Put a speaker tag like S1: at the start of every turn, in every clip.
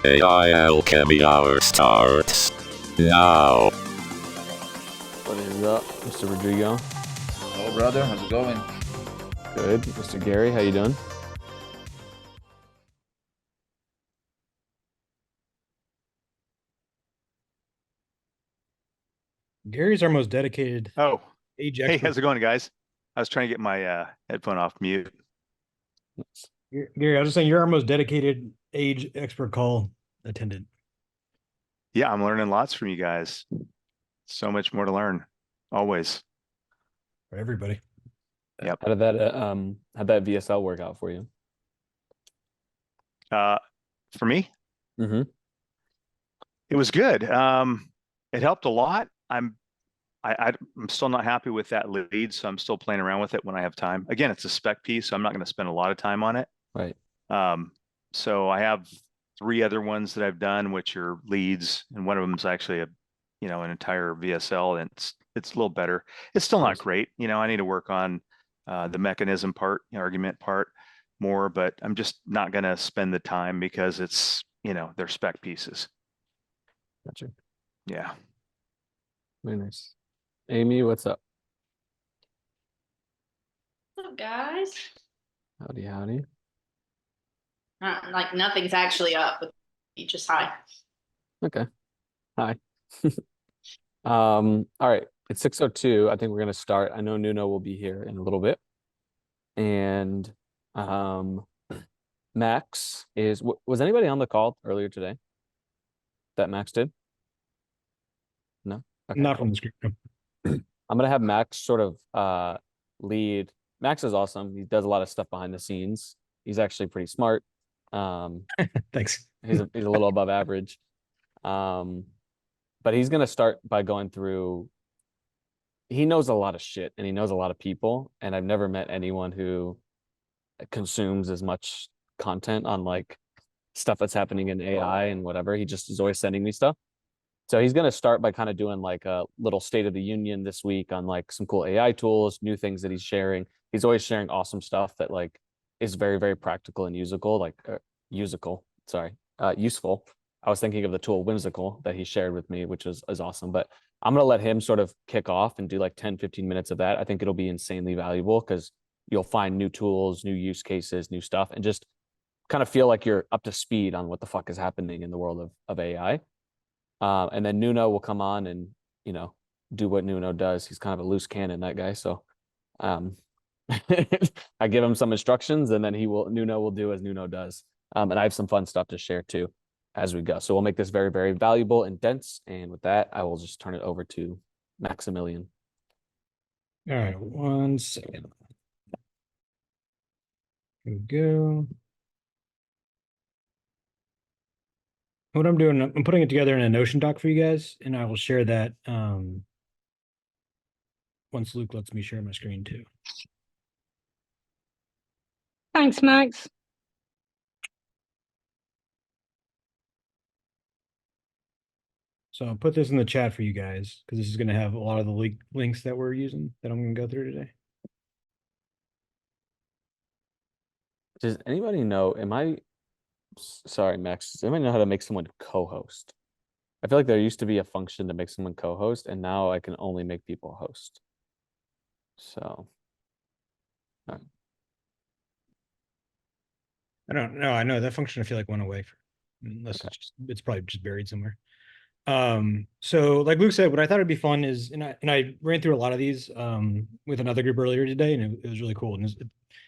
S1: AI Alchemy Hour starts now.
S2: What is up, Mr. Rodrigo?
S3: Hello, brother. How's it going?
S2: Good. Mr. Gary, how you doing?
S4: Gary's our most dedicated
S5: Oh,
S4: age
S5: hey,
S4: expert.
S5: how's it going, guys? I was trying to get my headphone off mute.
S4: Gary, I was just saying you're our most dedicated age expert call attendant.
S5: Yeah, I'm learning lots from you guys. So much more to learn, always.
S4: For everybody.
S5: Yep.
S2: How'd that VSL work out for you?
S5: For me,
S2: Mm-hmm.
S5: it was good. It helped a lot. I'm still not happy with that lead, so I'm still playing around with it when I have time. Again, it's a spec piece, so I'm not going to spend a lot of time on it.
S2: Right.
S5: So I have 3 other ones that I've done, which are leads, and one of them is actually an entire VSL, and it's a little better. It's still not great. I need to work on the mechanism part, argument part more, but I'm just not going to spend the time because it's, they're spec pieces.
S2: Gotcha.
S5: Yeah.
S2: Very nice. Amy, what's up?
S6: What's up, guys?
S2: Howdy.
S6: Like nothing's actually up, but you just hi.
S2: Okay. Hi. All right. It's 6:02. I think we're gonna start. I know Nuno will be here in a little bit. And Max was anybody on the call earlier today that Max did? No? Okay.
S4: Not from the screen.
S2: I'm gonna have Max sort of lead. Max is awesome. He does a lot of stuff behind the scenes. He's actually pretty smart.
S4: Thanks.
S2: He's a little above average. But he's gonna start by going through. He knows a lot of shit and he knows a lot of people, and I've never met anyone who consumes as much content on like stuff that's happening in AI and whatever. He just is always sending me stuff. So he's going to start by kind of doing like a little state of the union this week on like some cool AI tools, new things that he's sharing. He's always sharing awesome stuff that like is very, very practical and useful. Useful. I was thinking of the tool Whimsical that he shared with me, which is awesome. But I'm going to let him sort of kick off and do like 10, 15 minutes of that. I think it'll be insanely valuable because you'll find new tools, new use cases, new stuff, and just kind of feel like you're up to speed on what the fuck is happening in the world of AI. And then Nuno will come on and, do what Nuno does. He's kind of a loose cannon, that guy. So I give him some instructions and then Nuno will do as Nuno does. And I have some fun stuff to share too as we go. So we'll make this very, very valuable and dense. And with that, I will just turn it over to Maximilian.
S4: All right, 1 second. Here we go. What I'm doing, I'm putting it together in a Notion doc for you guys, and I will share that once Luke lets me share my screen too.
S7: Thanks, Max.
S4: So I'll put this in the chat for you guys because this is going to have a lot of the links that we're using that I'm going to go through today.
S2: Does anybody know, sorry, Max, does anybody know how to make someone co-host? I feel like there used to be a function to make someone co-host, and now I can only make people host. So.
S4: I don't know. I know that function I feel like went away unless
S2: Okay.
S4: it's probably just buried somewhere. So like Luke said, what I thought would be fun is, and I ran through a lot of these with another group earlier today, and it was really cool, and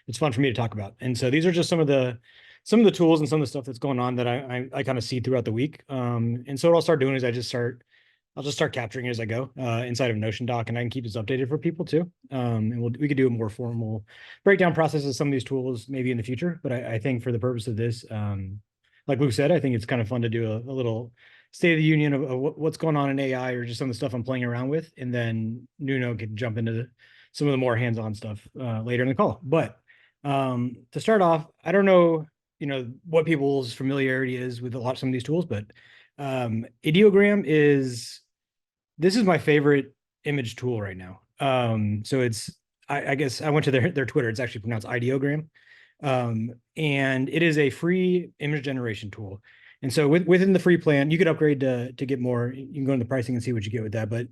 S4: it's fun for me to talk about. And so these are just some of the tools and some of the stuff that's going on that I kind of see throughout the week. And so what I'll start doing is I'll just start capturing it as I go inside of Notion doc, and I can keep this updated for people too. And we could do a more formal breakdown process of some of these tools maybe in the future. But I think for the purpose of this, like Luke said, I think it's kind of fun to do a little state of the union of what's going on in AI or just some of the stuff I'm playing around with. And then Nuno can jump into some of the more hands-on stuff later in the call. But to start off, I don't know, what people's familiarity is with some of these tools, but Ideogram this is my favorite image tool right now. So I guess I went to their Twitter. It's actually pronounced Ideogram. And it is a free image generation tool. And so within the free plan, you could upgrade to get more. You can go into the pricing and see what you get with that. But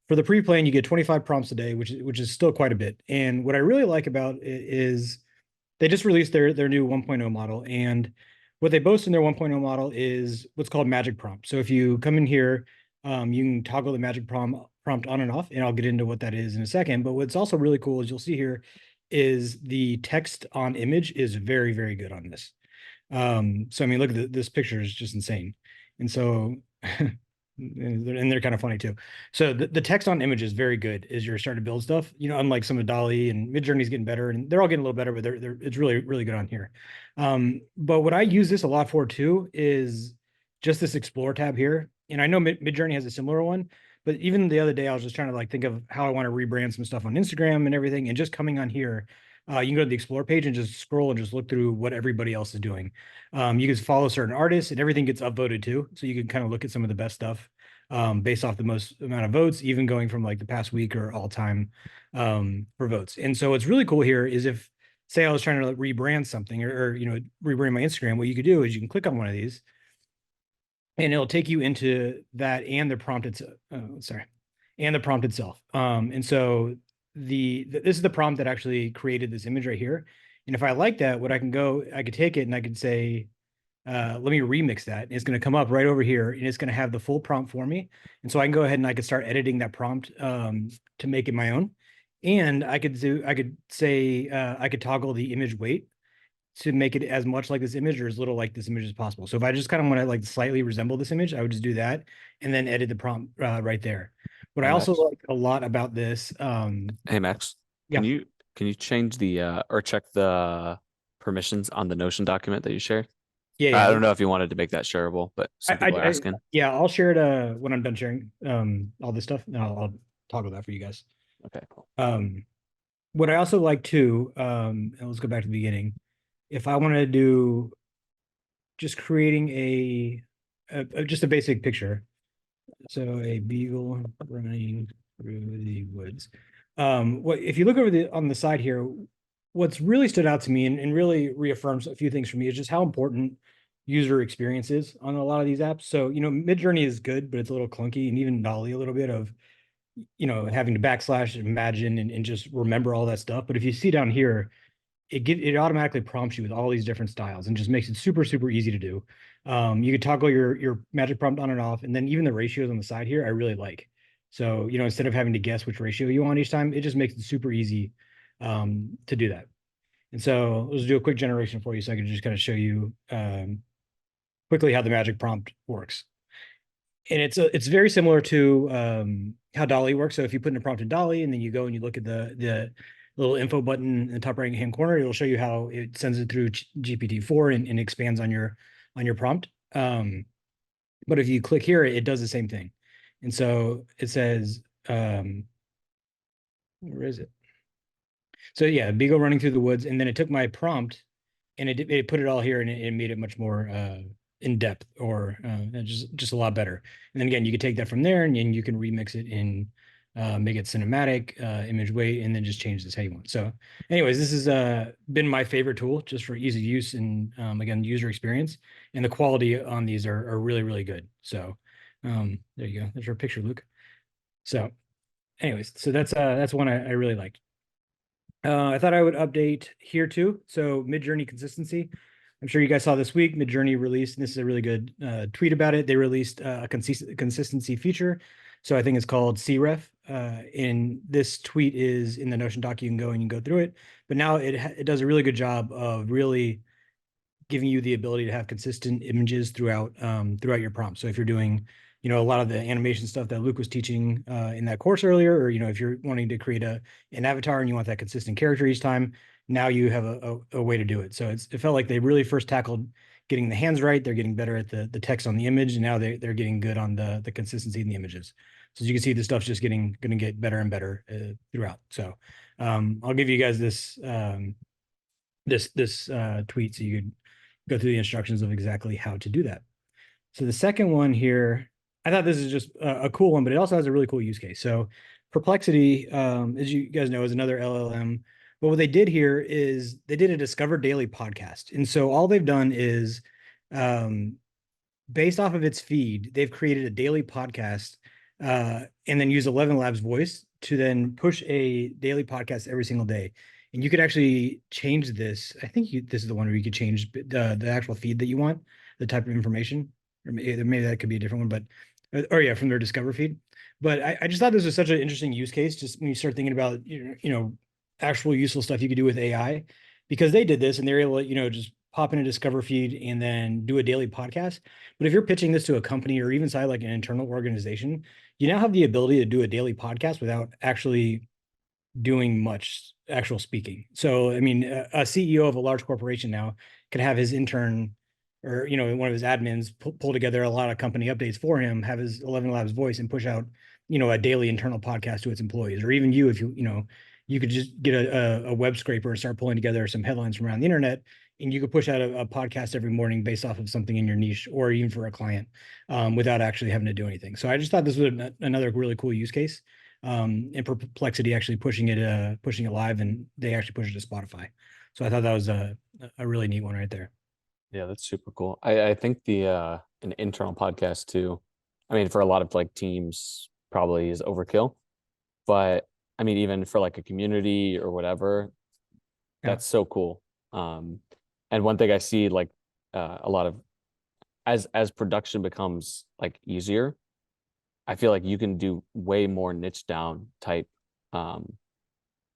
S4: for the free plan, you get 25 prompts a day, which is still quite a bit. And what I really like about it is they just released their new 1.0 model. And what they boast in their 1.0 model is what's called magic prompt. So if you come in here, you can toggle the magic prompt on and off, and I'll get into what that is in a second. But what's also really cool is you'll see here is the text on image is very, very good on this. So I mean, look at this picture is just insane. And so and they're kind of funny too. So the text on image is very good as you're starting to build stuff. You know, unlike some of DALL-E and Midjourney's getting better, and they're all getting a little better, but it's really, really good on here. But what I use this a lot for too is just this Explore tab here. And I know Midjourney has a similar one, but even the other day I was just trying to like think of how I want to rebrand some stuff on Instagram and everything, and just coming on here. You can go to the Explore page and just scroll and just look through what everybody else is doing. You can follow certain artists, and everything gets upvoted too. So you can kind of look at some of the best stuff based off the most amount of votes, even going from like the past week or all time for votes. And so what's really cool here is if, say, I was trying to like rebrand something or rebrand my Instagram, what you could do is you can click on one of these, and it'll take you into that and the prompt and the prompt itself. And so this is the prompt that actually created this image right here. And if I like that, what I could take it and I could say, let me remix that. It's going to come up right over here, and it's going to have the full prompt for me. And so I can go ahead and I could start editing that prompt to make it my own. And I could say I could toggle the image weight to make it as much like this image or as little like this image as possible. So if I just kind of want to like slightly resemble this image, I would just do that and then edit the prompt right there. What I also like a lot about this,
S2: Hey Max,
S4: yeah.
S2: can you change the or check the permissions on the Notion document that you shared?
S4: Yeah,
S2: I don't know if you wanted to make that shareable, but some people are asking.
S4: Yeah, I'll share it when I'm done sharing all this stuff. And I'll toggle that for you guys.
S2: Okay, cool.
S4: What I also like too, and let's go back to the beginning. If I want to do just creating just a basic picture. So a beagle running through the woods. What if you look over on the side here, what's really stood out to me and really reaffirms a few things for me is just how important user experience is on a lot of these apps. So, Midjourney is good, but it's a little clunky, and even DALL-E a little bit of, having to backslash imagine and just remember all that stuff. But if you see down here, it automatically prompts you with all these different styles and just makes it super, super easy to do. You could toggle your magic prompt on and off, and then even the ratios on the side here, I really like. So, instead of having to guess which ratio you want each time, it just makes it super easy to do that. And so let's do a quick generation for you so I can just kind of show you quickly how the magic prompt works. And it's very similar to how DALL-E works. So if you put in a prompt in DALL-E and then you go and you look at the little info button in the top right hand corner, it'll show you how it sends it through GPT-4 and expands on your prompt. But if you click here, it does the same thing. And so it says, where is it? So yeah, beagle running through the woods, and then it took my prompt and it put it all here, and it made it much more in depth or just a lot better. And then again, you could take that from there and you can remix it in make it cinematic, image weight, and then just change this how you want. So anyways, this has been my favorite tool just for easy use and again, user experience, and the quality on these are really, really good. So there you go. There's your picture, Luke. So anyways, so that's one I really liked. I thought I would update here too. So Midjourney consistency. I'm sure you guys saw this week, Midjourney released, and this is a really good tweet about it. They released a consistency feature. So I think it's called CREF. And this tweet is in the Notion doc. You can go and you can go through it. But now it does a really good job of really giving you the ability to have consistent images throughout your prompt. So if you're doing, a lot of the animation stuff that Luke was teaching in that course earlier, or if you're wanting to create an avatar and you want that consistent character each time, now you have a way to do it. So it felt like they really first tackled getting the hands right. They're getting better at the text on the image, and now they're getting good on the consistency in the images. So as you can see, the stuff's just going to get better and better throughout. So I'll give you guys this tweet so you could go through the instructions of exactly how to do that. So the second one here, I thought this is just a cool one, but it also has a really cool use case. So Perplexity, as you guys know, is another LLM. But what they did here is they did a Discover Daily podcast. And so all they've done is based off of its feed, they've created a daily podcast and then use 11 Labs voice to then push a daily podcast every single day. And you could actually change this. I think this is the one where you could change the actual feed that you want, the type of information, or maybe that could be a different one, but or yeah, from their Discover feed. But I just thought this was such an interesting use case. Just when you start thinking about actual useful stuff you could do with AI, because they did this and they're able to just pop in a Discover feed and then do a daily podcast. But if you're pitching this to a company or even side like an internal organization, you now have the ability to do a daily podcast without actually doing much actual speaking. So, I mean, a CEO of a large corporation now could have his intern or, one of his admins pull together a lot of company updates for him, have his 11 Labs voice and push out, a daily internal podcast to its employees. Or even you, if you could just get a web scraper and start pulling together some headlines from around the internet, and you could push out a podcast every morning based off of something in your niche or even for a client without actually having to do anything. So I just thought this was another really cool use case. And Perplexity actually pushing it live, and they actually push it to Spotify. So I thought that was a really neat one right there.
S2: Yeah, that's super cool. I think an internal podcast too, I mean, for a lot of like teams probably is overkill, but I mean, even for like a community or whatever, that's so cool. And one thing I see like a lot of as production becomes like easier, I feel like you can do way more niche down type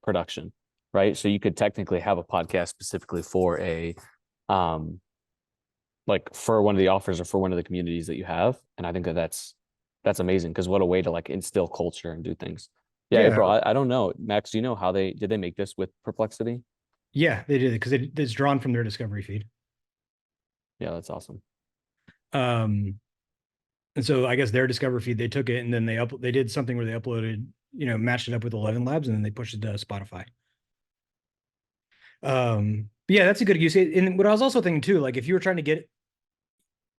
S2: production, right? So you could technically have a podcast specifically for a like for one of the offers or for one of the communities that you have. And I think that's amazing, because what a way to like instill culture and do things. Yeah,
S4: Yeah.
S2: April, I don't know. Max, do you know how did they make this with Perplexity?
S4: Yeah, they did it because it's drawn from their Discovery feed.
S2: Yeah, that's awesome.
S4: And so I guess their Discover feed, they took it and then they did something where they uploaded, matched it up with 11 Labs, and then they pushed it to Spotify. But yeah, that's a good use case. And what I was also thinking too, like if you were trying to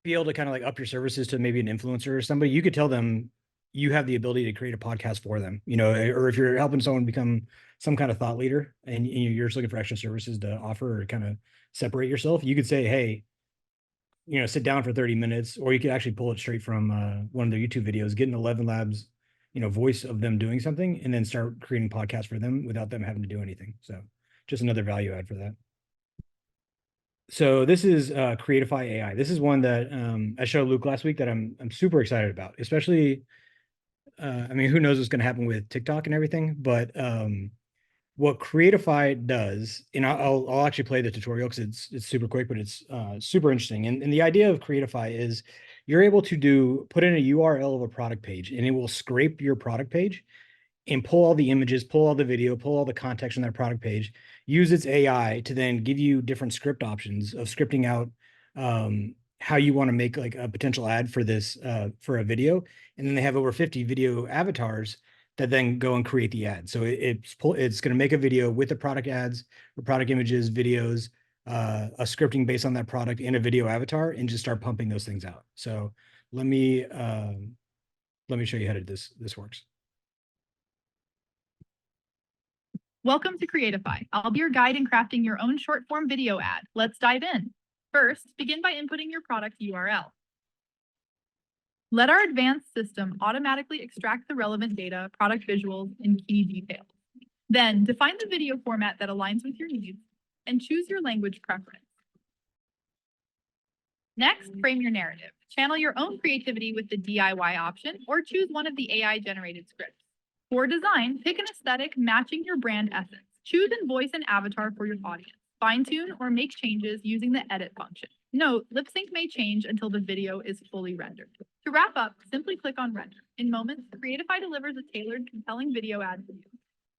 S4: be able to kind of like up your services to maybe an influencer or somebody, you could tell them you have the ability to create a podcast for them, or if you're helping someone become some kind of thought leader and you're just looking for extra services to offer or kind of separate yourself, you could say, hey, sit down for 30 minutes, or you could actually pull it straight from one of their YouTube videos, get an 11 Labs, voice of them doing something, and then start creating podcasts for them without them having to do anything. So just another value add for that. So this is Creatify AI. This is one that I showed Luke last week that I'm super excited about, especially, I mean, who knows what's going to happen with TikTok and everything, but what Creatify does, and I'll actually play the tutorial because it's super quick, but it's super interesting. And the idea of Creatify is you're able to put in a URL of a product page, and it will scrape your product page and pull all the images, pull all the video, pull all the context on that product page, use its AI to then give you different script options of scripting out how you want to make like a potential ad for this for a video. And then they have over 50 video avatars that then go and create the ad. So it's going to make a video with the product ads, or product images, videos, a scripting based on that product and a video avatar, and just start pumping those things out. So let me show you how this works.
S8: Welcome to Creatify. I'll be your guide in crafting your own short form video ad. Let's dive in. First, begin by inputting your product URL. Let our advanced system automatically extract the relevant data, product visuals, and key details. Then, define the video format that aligns with your needs and choose your language preference. Next, frame your narrative. Channel your own creativity with the DIY option, or choose one of the AI-generated scripts. For design, pick an aesthetic matching your brand essence. Choose and voice an avatar for your audience. Fine-tune or make changes using the edit function. Note, lip sync may change until the video is fully rendered. To wrap up, simply click on render. In moments, Creatify delivers a tailored, compelling video ad for you.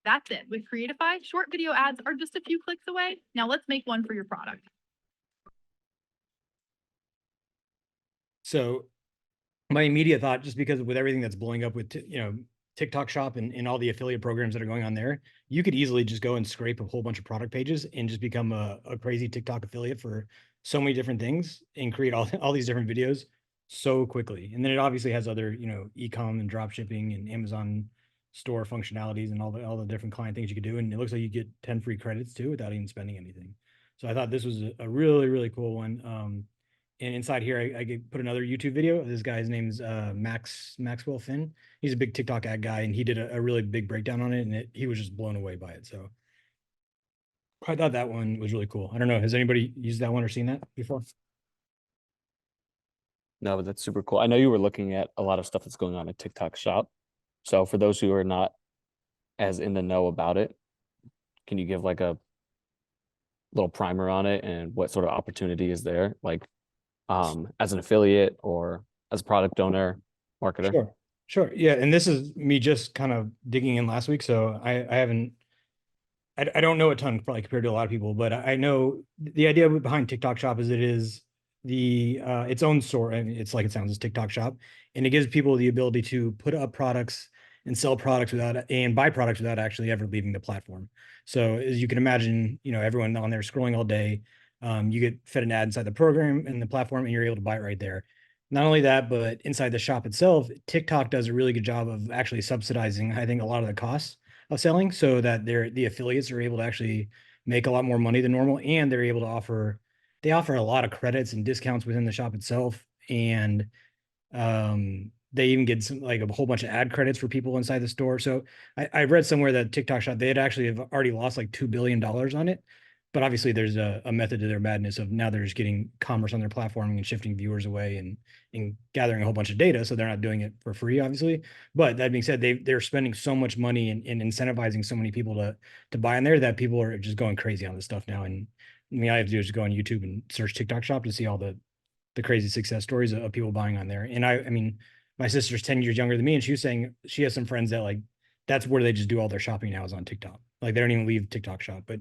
S8: That's it. With Creatify, short video ads are just a few clicks away. Now let's make one for your product.
S4: So my immediate thought, just because with everything that's blowing up with, TikTok Shop and all the affiliate programs that are going on there, you could easily just go and scrape a whole bunch of product pages and just become a crazy TikTok affiliate for so many different things and create all these different videos so quickly. And then it obviously has other, e-com and drop shipping and Amazon store functionalities and all the different client things you could do. And it looks like you get 10 free credits too without even spending anything. So I thought this was a really, really cool one. And inside here, I put another YouTube video. This guy's name's Maxwell Finn. He's a big TikTok ad guy, and he did a really big breakdown on it, and he was just blown away by it. So I thought that one was really cool. I don't know. Has anybody used that one or seen that before?
S2: No, but that's super cool. I know you were looking at a lot of stuff that's going on at TikTok Shop. So for those who are not as in the know about it, can you give like a little primer on it and what sort of opportunity is there? Like as an affiliate or as a product owner, marketer?
S4: Sure. Yeah. And this is me just kind of digging in last week. So I haven't, I don't know a ton probably compared to a lot of people, but I know the idea behind TikTok Shop is it is the its own store, and it's like it sounds, as TikTok Shop, and it gives people the ability to put up products and sell products and buy products without actually ever leaving the platform. So as you can imagine, everyone on there scrolling all day, you get fed an ad inside the program and the platform, and you're able to buy it right there. Not only that, but inside the shop itself, TikTok does a really good job of actually subsidizing, I think, a lot of the costs of selling, so that the affiliates are able to actually make a lot more money than normal, and they're able to offer a lot of credits and discounts within the shop itself, and they even get some, like, a whole bunch of ad credits for people inside the store. So I read somewhere that TikTok Shop, they had actually have already lost like $2 billion on it. But obviously there's a method to their madness of now they're just getting commerce on their platform and shifting viewers away and gathering a whole bunch of data. So they're not doing it for free, obviously. But that being said, they're spending so much money in incentivizing so many people to buy in there that people are just going crazy on this stuff now. And I mean, I have to do is go on YouTube and search TikTok Shop to see all the crazy success stories of people buying on there. And I mean, my sister's 10 years younger than me, and she was saying she has some friends that, like, that's where they just do all their shopping now, is on TikTok. Like, they don't even leave TikTok Shop. But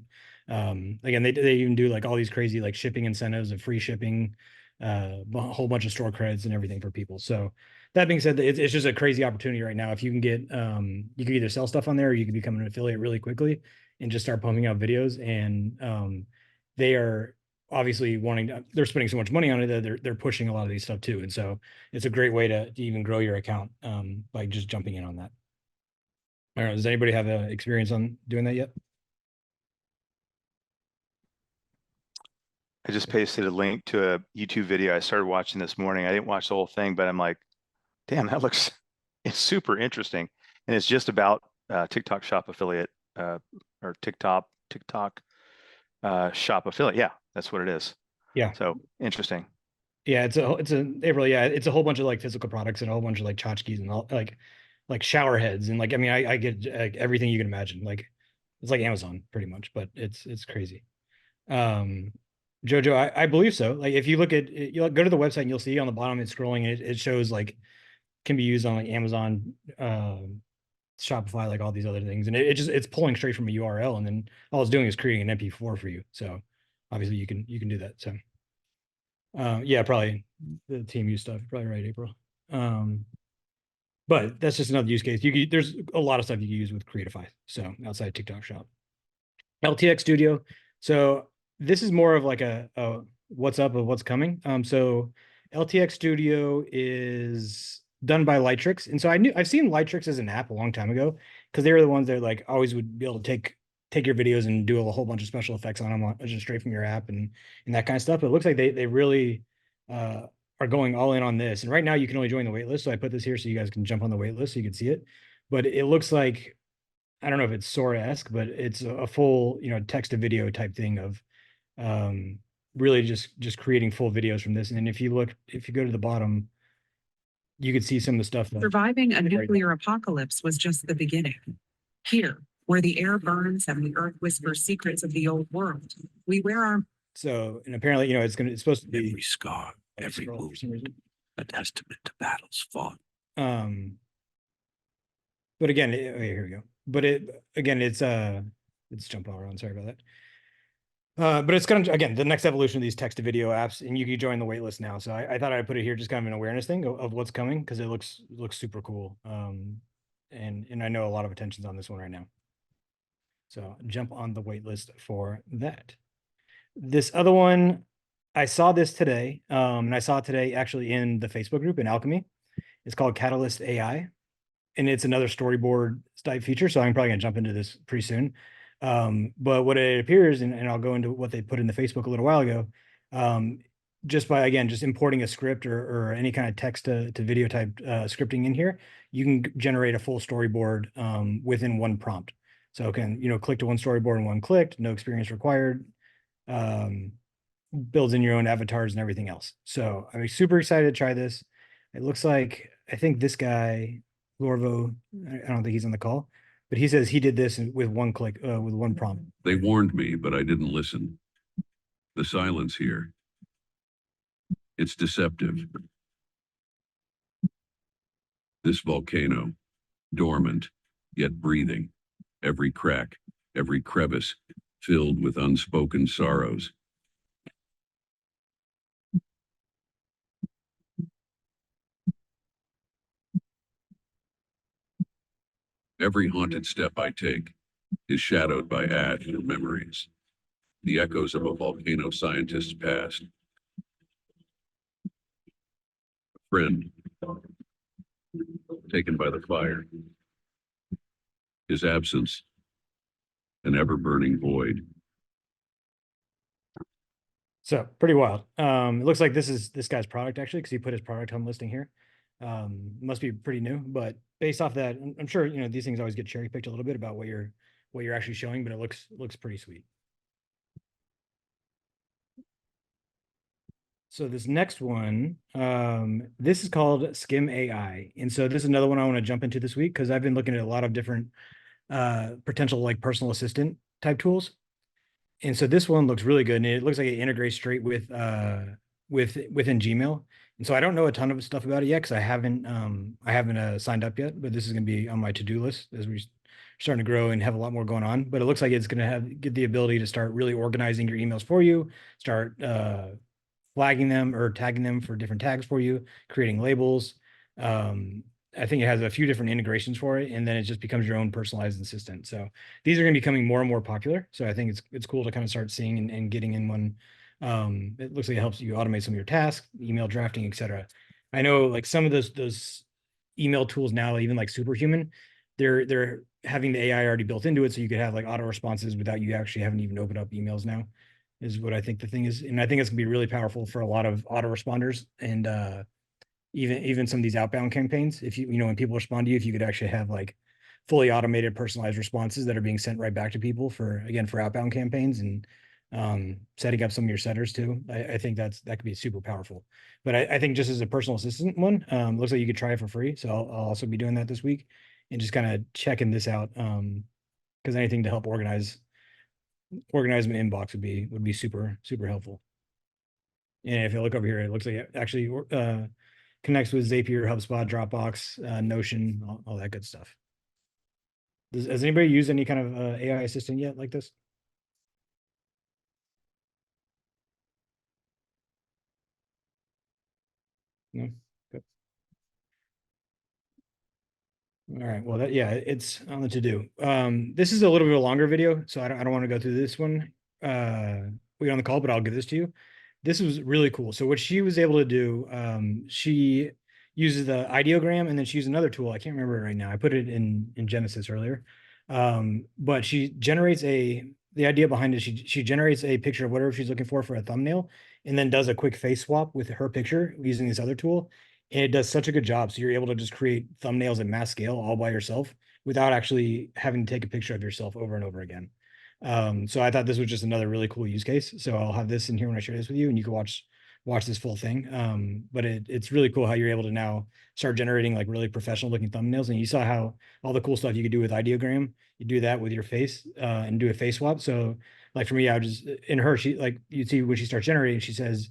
S4: again, they even do like all these crazy like shipping incentives of free shipping, a whole bunch of store credits and everything for people. So that being said, it's just a crazy opportunity right now. If you can get you can either sell stuff on there, or you can become an affiliate really quickly and just start pumping out videos. And they are obviously they're spending so much money on it that they're pushing a lot of these stuff too. And so it's a great way to even grow your account by just jumping in on that. I don't know, does anybody have experience on doing that yet?
S5: I just pasted a link to a YouTube video I started watching this morning. I didn't watch the whole thing, but I'm like, damn, it's super interesting. And it's just about TikTok Shop affiliate or TikTok Shop affiliate. Yeah, that's what it is.
S4: Yeah.
S5: So interesting.
S4: Yeah, it's a whole bunch of like physical products and a whole bunch of like tchotchkes and all, like shower heads, and like, I mean, I get like everything you can imagine. Like, it's like Amazon pretty much, but it's crazy. Jojo, I believe so. Like, if you look at you go to the website and you'll see on the bottom, it's scrolling, and it shows like can be used on like Amazon, Shopify, like all these other things, and it's pulling straight from a URL, and then all it's doing is creating an MP4 for you. So obviously you can do that. So yeah, probably the team use stuff. You're probably right, April. But that's just another use case. There's a lot of stuff you can use with Creatify. So outside TikTok Shop, LTX Studio. So this is more of like a what's up of what's coming. So LTX Studio is done by Lightrix, and so I've seen Lightrix as an app a long time ago, because they were the ones that like always would be able to take your videos and do a whole bunch of special effects on them just straight from your app and that kind of stuff. But it looks like they really are going all in on this. And right now you can only join the waitlist. So I put this here so you guys can jump on the waitlist so you can see it. But it looks like, I don't know if it's Sora-esque, but it's a full, text to video type thing of really just creating full videos from this. And then if you go to the bottom, you could see some of the stuff.
S9: Surviving a nuclear apocalypse was just the beginning. Here, where the air burns and the earth whispers secrets of the old world, we wear our...
S4: So, and apparently, it's supposed to be
S1: Every scar, every move, a testament to battles fought.
S4: But again, here we go. But it's jump all around. Sorry about that. But it's gonna, again, the next evolution of these text to video apps, and you can join the waitlist now. So I thought I'd put it here, just kind of an awareness thing of what's coming, because it looks super cool. And I know a lot of attention's on this one right now. So jump on the waitlist for that. This other one, I saw this today, and I saw it today actually in the Facebook group in Alchemy. It's called Catalyst AI, and it's another storyboard type feature. So I'm probably gonna jump into this pretty soon. But what it appears, and I'll go into what they put in the Facebook a little while ago, just by, again, just importing a script or any kind of text to video type scripting in here, you can generate a full storyboard within one prompt. So can, click to one storyboard in one click, no experience required, builds in your own avatars and everything else. So I'm super excited to try this. It looks like, I think this guy, Lorvo, I don't think he's on the call, but he says he did this with one click, with one prompt.
S1: They warned me, but I didn't listen. The silence here. It's deceptive. This volcano, dormant, yet breathing, every crack, every crevice, filled with unspoken sorrows. Every haunted step I take is shadowed by ash and memories, the echoes of a volcano scientist's past. A friend, taken by the fire. His absence, an ever-burning void.
S4: So pretty wild. It looks like this is this guy's product actually, because he put his product home listing here. Must be pretty new, but based off that, I'm sure these things always get cherry picked a little bit about what you're actually showing, but it looks pretty sweet. So this next one, this is called Skim AI, and so this is another one I want to jump into this week because I've been looking at a lot of different potential like personal assistant type tools. And so this one looks really good, and it looks like it integrates straight within Gmail. And so I don't know a ton of stuff about it yet because I haven't signed up yet, but this is going to be on my to-do list as we're starting to grow and have a lot more going on. But it looks like it's going to get the ability to start really organizing your emails for you, start flagging them or tagging them for different tags for you, creating labels. I think it has a few different integrations for it, and then it just becomes your own personalized assistant. So these are going to be becoming more and more popular. So I think it's cool to kind of start seeing and getting in one. It looks like it helps you automate some of your tasks, email drafting, etc. I know like some of those email tools now, even like Superhuman, they're having the AI already built into it, so you could have like auto responses without you actually having to even open up emails now, is what I think the thing is. And I think it's gonna be really powerful for a lot of autoresponders and even some of these outbound campaigns. If when people respond to you, if you could actually have like fully automated personalized responses that are being sent right back to people for outbound campaigns and setting up some of your setters too. I think that could be super powerful. But I think just as a personal assistant one, looks like you could try it for free. So I'll also be doing that this week and just kind of checking this out. Because anything to help organize my inbox would be super, super helpful. And if you look over here, it looks like it actually connects with Zapier, HubSpot, Dropbox, Notion, all that good stuff. Has anybody used any kind of AI assistant yet like this? No? Good. All right. Well, it's on the to-do. This is a little bit of a longer video, so I don't want to go through this one. We on the call, but I'll give this to you. This was really cool. So what she was able to do, she uses the ideogram, and then she used another tool. I can't remember it right now. I put it in Genesis earlier. But she generates the idea behind it. She generates a picture of whatever she's looking for a thumbnail, and then does a quick face swap with her picture using this other tool. And it does such a good job. So you're able to just create thumbnails at mass scale all by yourself without actually having to take a picture of yourself over and over again. So I thought this was just another really cool use case. So I'll have this in here when I share this with you, and you can watch this full thing. But it's really cool how you're able to now start generating like really professional looking thumbnails. And you saw how all the cool stuff you could do with ideogram, you do that with your face and do a face swap. So like for me, I would just in her, she like you'd see when she starts generating, she says,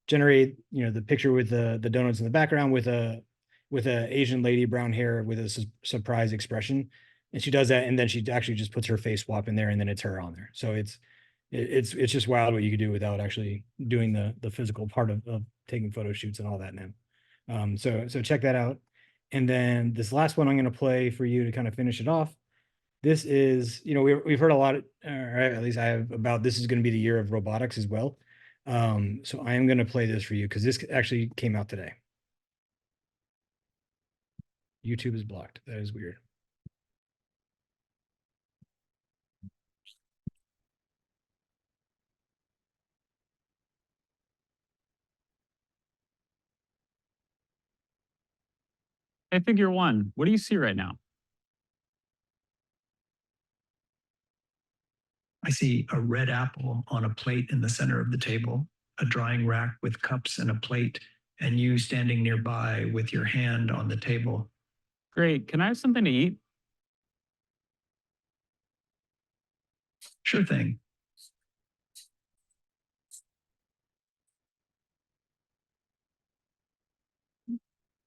S4: generate, the picture with the donuts in the background with a Asian lady, brown hair with a surprise expression. And she does that, and then she actually just puts her face swap in there, and then it's her on there. So it's just wild what you could do without actually doing the physical part of taking photo shoots and all that now. So check that out. And then this last one I'm going to play for you to kind of finish it off. This is, we've heard a lot, or at least I have, about this is going to be the year of robotics as well. So I am going to play this for you because this actually came out today. YouTube is blocked. That is weird.
S10: Hey, figure one, what do you see right now?
S11: I see a red apple on a plate in the center of the table, a drying rack with cups and a plate, and you standing nearby with your hand on the table.
S10: Great. Can I have something to eat?
S11: Sure thing.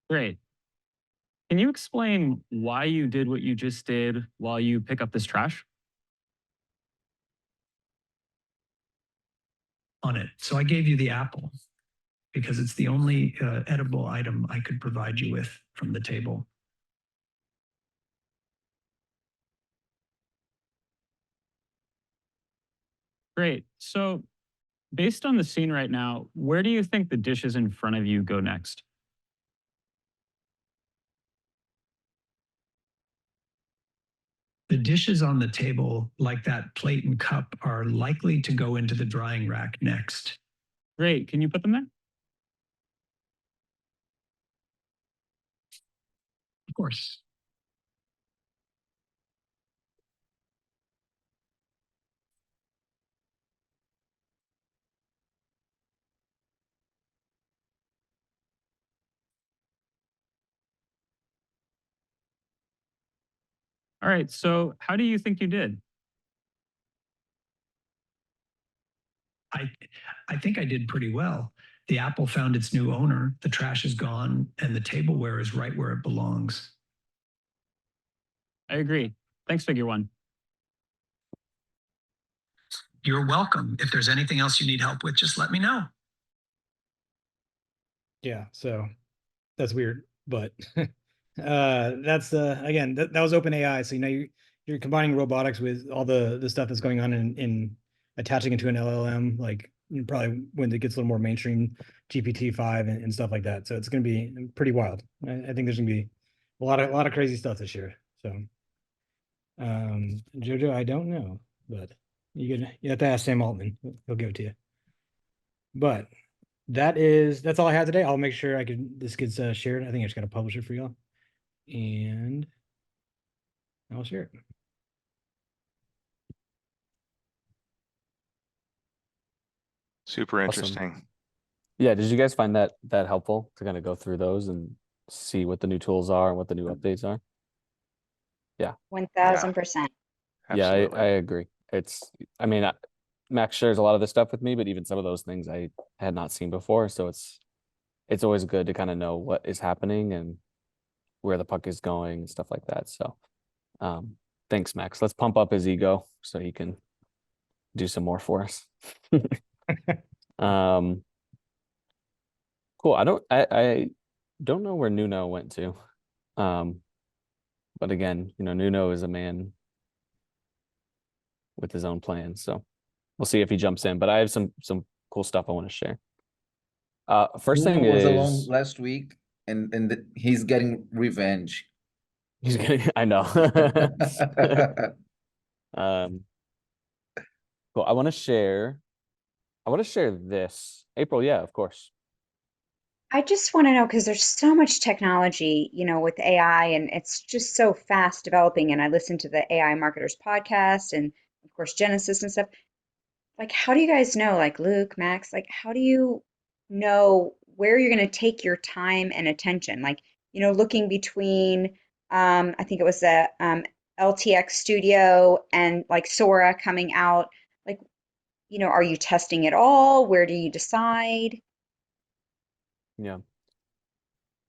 S10: Great. Can you explain why you did what you just did while you pick up this trash?
S11: On it. So I gave you the apple because it's the only edible item I could provide you with from the table.
S10: Great. So based on the scene right now, where do you think the dishes in front of you go next?
S11: The dishes on the table, like that plate and cup, are likely to go into the drying rack next.
S10: Great. Can you put them there?
S11: Of course.
S10: All right. So how do you think you did?
S11: I think I did pretty well. The apple found its new owner, the trash is gone, and the tableware is right where it belongs.
S10: I agree. Thanks, figure one.
S11: You're welcome. If there's anything else you need help with, just let me know.
S4: Yeah, so that's weird, but that's again that was open AI. So you're combining robotics with all the stuff that's going on in attaching it to an LLM, like probably when it gets a little more mainstream, GPT-5 and stuff like that. So it's going to be pretty wild. I think there's going to be a lot of crazy stuff this year. So Jojo, I don't know, but you have to ask Sam Altman. He'll give it to you. But that's all I have today. I'll make sure this gets shared. I think I just got to publish it for y'all, and I'll share it.
S5: Super
S2: Awesome.
S5: interesting.
S2: Yeah, did you guys find that helpful to kind of go through those and see what the new tools are and what the new updates are?
S6: 1000%.
S2: Yeah, I
S5: Absolutely.
S2: agree. I mean, Max shares a lot of this stuff with me, but even some of those things I had not seen before. So it's always good to kind of know what is happening and where the puck is going and stuff like that. So thanks, Max. Let's pump up his ego so he can do some more for us. Cool. I don't know where Nuno went to. But again, Nuno is a man with his own plans. So we'll see if he jumps in. But I have some cool stuff I want to share. First thing
S3: Nuno was alone
S2: is
S3: last week, and he's getting revenge.
S2: he's getting. I know. Cool. I want to share this. April, yeah, of course.
S12: I just want to know because there's so much technology, with AI, and it's just so fast developing. And I listen to the AI Marketers podcast and, of course, Genesis and stuff. Like, how do you guys know, like Luke, Max, like, how do you know where you're going to take your time and attention? Like, looking between, I think it was the LTX Studio and like Sora coming out. Like, are you testing it all? Where do you decide?
S2: Yeah.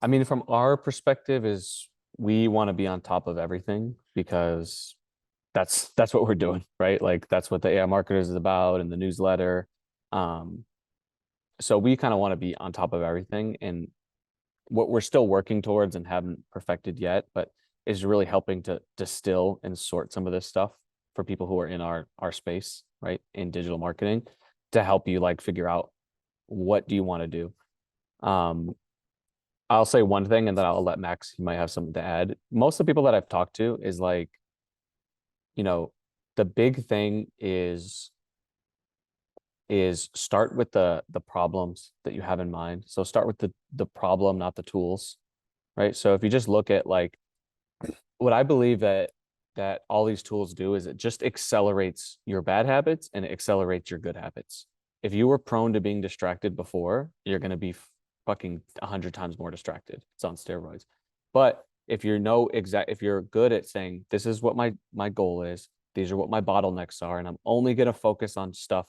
S2: I mean, from our perspective is we want to be on top of everything because that's what we're doing, right? Like that's what the AI Marketers is about and the newsletter. So we kind of want to be on top of everything, and what we're still working towards and haven't perfected yet, but is really helping to distill and sort some of this stuff for people who are in our space, right? In digital marketing, to help you like figure out what do you want to do. I'll say one thing and then I'll let Max, he might have something to add. Most of the people that I've talked to is like, the big thing is start with the problems that you have in mind. So start with the problem, not the tools. right? So if you just look at like what I believe that all these tools do is it just accelerates your bad habits and it accelerates your good habits. If you were prone to being distracted before, you're going to be fucking 100 times more distracted. It's on steroids. But if if you're good at saying, this is what my goal is, these are what my bottlenecks are, and I'm only going to focus on stuff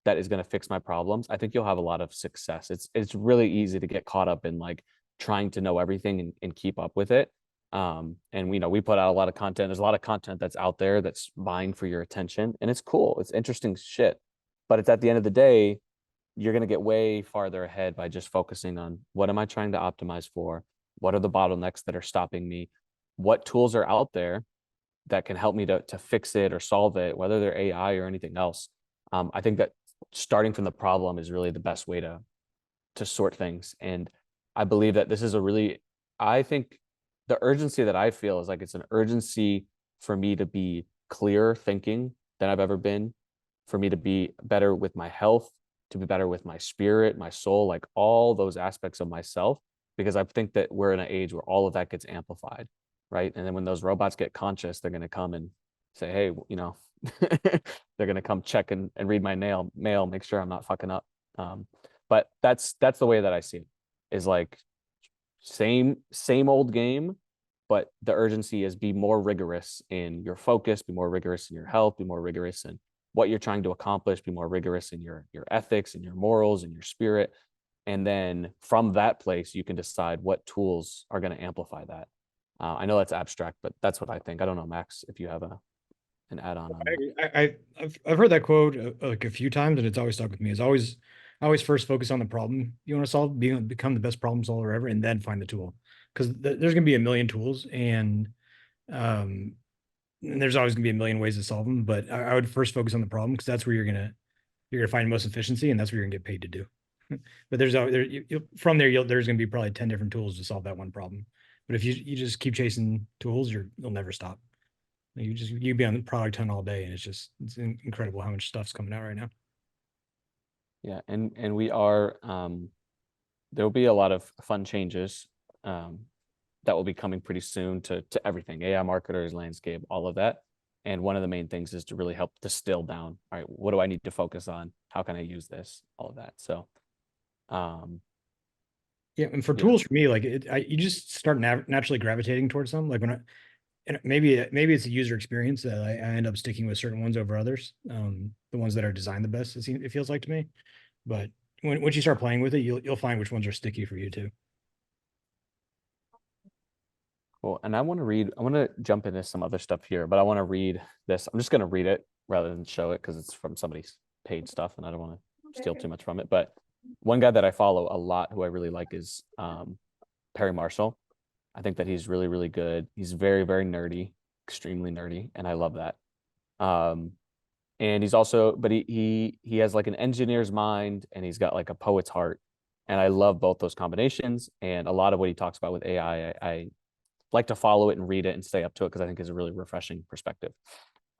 S2: that is going to fix my problems, I think you'll have a lot of success. It's really easy to get caught up in like trying to know everything and keep up with it. And we put out a lot of content. There's a lot of content that's out there that's vying for your attention, and it's cool. It's interesting shit. But it's at the end of the day, you're going to get way farther ahead by just focusing on what am I trying to optimize for? What are the bottlenecks that are stopping me? What tools are out there that can help me to fix it or solve it, whether they're AI or anything else? I think that starting from the problem is really the best way to sort things. And I believe that this is I think the urgency that I feel is like it's an urgency for me to be clearer thinking than I've ever been, for me to be better with my health, to be better with my spirit, my soul, like all those aspects of myself, because I think that we're in an age where all of that gets amplified, right? And then when those robots get conscious, they're going to come and say, hey, they're going to come check and read my mail, make sure I'm not fucking up. But that's the way that I see it, is like same old game, but the urgency is be more rigorous in your focus, be more rigorous in your health, be more rigorous in what you're trying to accomplish, be more rigorous in your ethics and your morals and your spirit. And then from that place, you can decide what tools are going to amplify that. I know that's abstract, but that's what I think. I don't know, Max, if you have an add-on on that.
S4: I've heard that quote like a few times, and it's always stuck with me. I always first focus on the problem you want to solve, become the best problem solver ever, and then find the tool. Because there's going to be a million tools, and there's always going to be a million ways to solve them. But I would first focus on the problem, because that's where you're gonna find most efficiency, and that's what you're gonna get paid to do. But there's from there there's going to be probably 10 different tools to solve that one problem. But if you just keep chasing tools, you'll never stop. You be on the product hunt all day, and it's incredible how much stuff's coming out right now.
S2: Yeah, and we are there'll be a lot of fun changes that will be coming pretty soon to everything, AI marketers, landscape, all of that. And one of the main things is to really help distill down, all right, what do I need to focus on? How can I use this? All of that. So
S4: yeah, and for tools, for me, like you just start naturally gravitating towards them. Like and maybe it's a user experience that I end up sticking with certain ones over others. The ones that are designed the best, it feels like to me. But once you start playing with it, you'll find which ones are sticky for you too.
S2: cool. And I want to jump into some other stuff here, but I want to read this. I'm just going to read it rather than show it because it's from somebody's paid stuff and I don't want to steal too much from it. But one guy that I follow a lot who I really like is Perry Marshall. I think that he's really, really good. He's very, very nerdy, extremely nerdy, and I love that. And he's also, but he has like an engineer's mind and he's got like a poet's heart. And I love both those combinations. And a lot of what he talks about with AI, I like to follow it and read it and stay up to it because I think is a really refreshing perspective.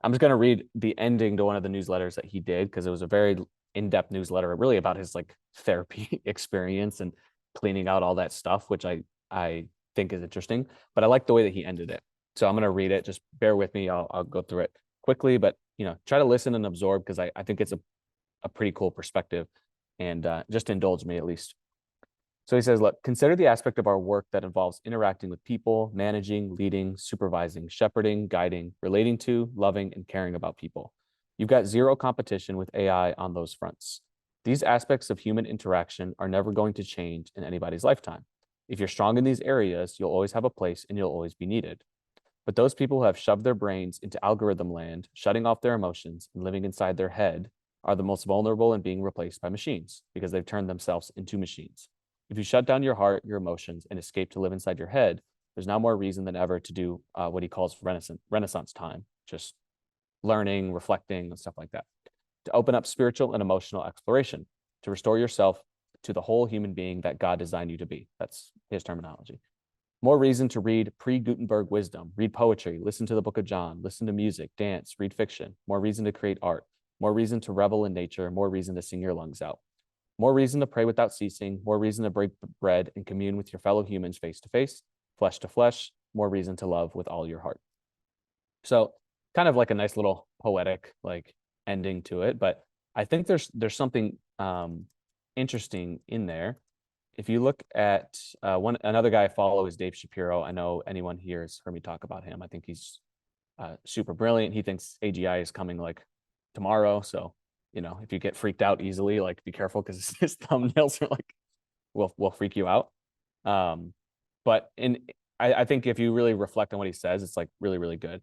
S2: I'm just going to read the ending to one of the newsletters that he did because it was a very in-depth newsletter, really about his like therapy experience and cleaning out all that stuff, which I think is interesting. But I like the way that he ended it. So I'm going to read it. Just bear with me. I'll go through it quickly, but try to listen and absorb because I think it's a pretty cool perspective, and just indulge me at least. So he says, look, consider the aspect of our work that involves interacting with people, managing, leading, supervising, shepherding, guiding, relating to, loving, and caring about people. You've got zero competition with AI on those fronts. These aspects of human interaction are never going to change in anybody's lifetime. If you're strong in these areas, you'll always have a place and you'll always be needed. But those people who have shoved their brains into algorithm land, shutting off their emotions and living inside their head are the most vulnerable in being replaced by machines because they've turned themselves into machines. If you shut down your heart, your emotions, and escape to live inside your head, there's now more reason than ever to do what he calls Renaissance time, just learning, reflecting, and stuff like that. To open up spiritual and emotional exploration, to restore yourself to the whole human being that God designed you to be. That's his terminology. More reason to read pre-Gutenberg wisdom, read poetry, listen to the book of John, listen to music, dance, read fiction. More reason to create art, more reason to revel in nature, more reason to sing your lungs out. More reason to pray without ceasing, more reason to break bread and commune with your fellow humans face to face, flesh to flesh, more reason to love with all your heart. So kind of like a nice little poetic like ending to it, but I think there's something interesting in there. If you look at another guy I follow is Dave Shapiro. I know anyone here has heard me talk about him. I think he's super brilliant. He thinks AGI is coming like tomorrow. So, you know, if you get freaked out easily, like be careful because his thumbnails are like will freak you out. But I think if you really reflect on what he says, it's like really, really good.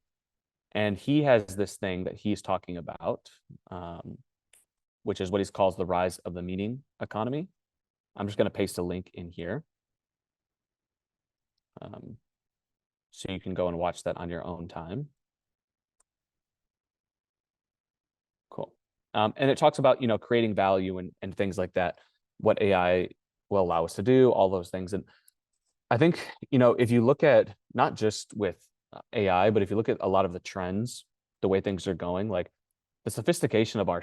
S2: And he has this thing that he's talking about, which is what he calls the rise of the meaning economy. I'm just going to paste a link in here. So you can go and watch that on your own time. Cool. And it talks about, you know, creating value and things like that, what AI will allow us to do, all those things. And I think, you know, if you look at not just with AI, but if you look at a lot of the trends, the way things are going, like the sophistication of our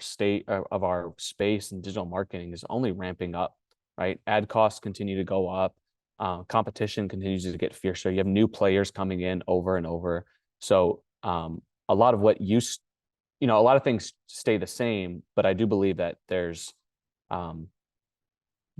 S2: of our space and digital marketing is only ramping up, right? Ad costs continue to go up. Competition continues to get fiercer. You have new players coming in over and over. So a lot of what a lot of things stay the same, but I do believe that there's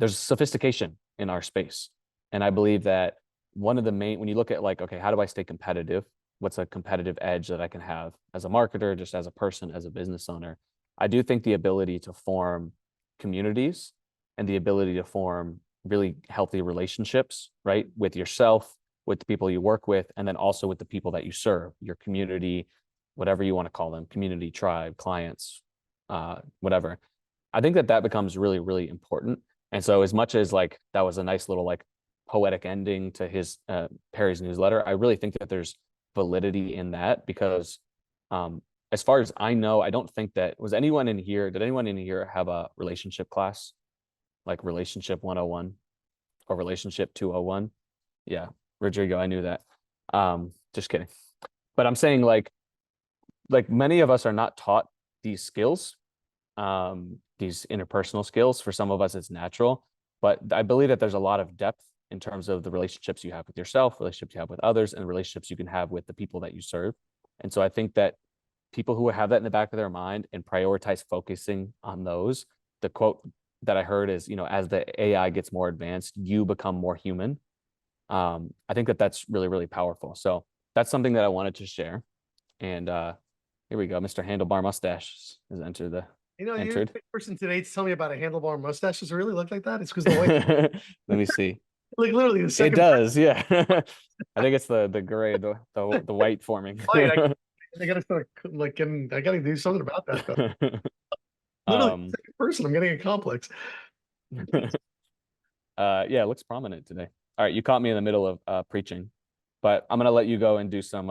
S2: sophistication in our space. And I believe that one of the main, when you look at like, okay, how do I stay competitive? What's a competitive edge that I can have as a marketer, just as a person, as a business owner? I do think the ability to form communities and the ability to form really healthy relationships, right? With yourself, with the people you work with, and then also with the people that you serve, your community, whatever you want to call them, community, tribe, clients, whatever. I think that becomes really, really important. And so as much as like, that was a nice little like poetic ending to his Perry's newsletter, I really think that there's validity in that because as far as I know, I don't think that did anyone in here have a relationship class, like relationship 101 or relationship 201? Yeah, Rodrigo, I knew that. Just kidding. But I'm saying like many of us are not taught these skills, these interpersonal skills. For some of us, it's natural, but I believe that there's a lot of depth in terms of the relationships you have with yourself, relationships you have with others, and relationships you can have with the people that you serve. And so I think that people who have that in the back of their mind and prioritize focusing on those, the quote that I heard is, you know, as the AI gets more advanced, you become more human. I think that that's really, really powerful. So that's something that I wanted to share. And here we go. Mr. Handlebar Mustache has entered the
S13: You're
S2: entered.
S13: the person today to tell me about a handlebar mustache. Does it really look like that? It's because the white,
S2: Let me see.
S13: like literally the second.
S2: It does, yeah. I think it's the gray, the white forming.
S13: I gotta start like getting. I gotta do something about that though. Literally, the second person. I'm getting a complex.
S2: Yeah, it looks prominent today. All right, you caught me in the middle of preaching, but I'm gonna let you go and do some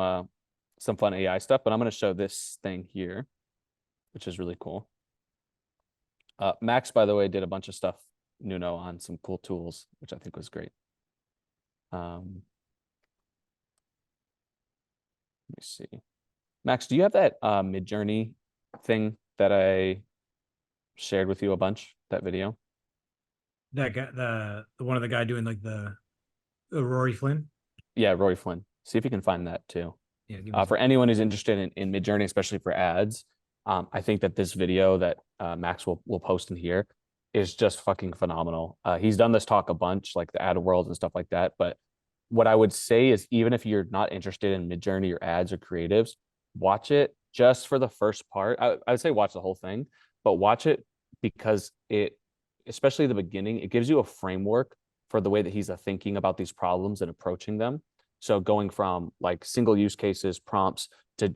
S2: fun AI stuff. But I'm gonna show this thing here, which is really cool. Max, by the way, did a bunch of stuff, Nuno, on some cool tools, which I think was great. Let me see. Max, do you have that Midjourney thing that I shared with you a bunch, that video?
S4: That guy, the one of the guy doing like the Rory Flynn.
S2: Yeah, Rory Flynn. See if you can find that too.
S4: Yeah.
S2: For anyone who's interested in Midjourney, especially for ads, I think that this video that Max will post in here is just fucking phenomenal. He's done this talk a bunch, like the ad world and stuff like that. But what I would say is, even if you're not interested in Midjourney or ads or creatives, watch it just for the first part. I would say watch the whole thing, but watch it because especially the beginning, it gives you a framework for the way that he's thinking about these problems and approaching them. So going from like single use cases, prompts, to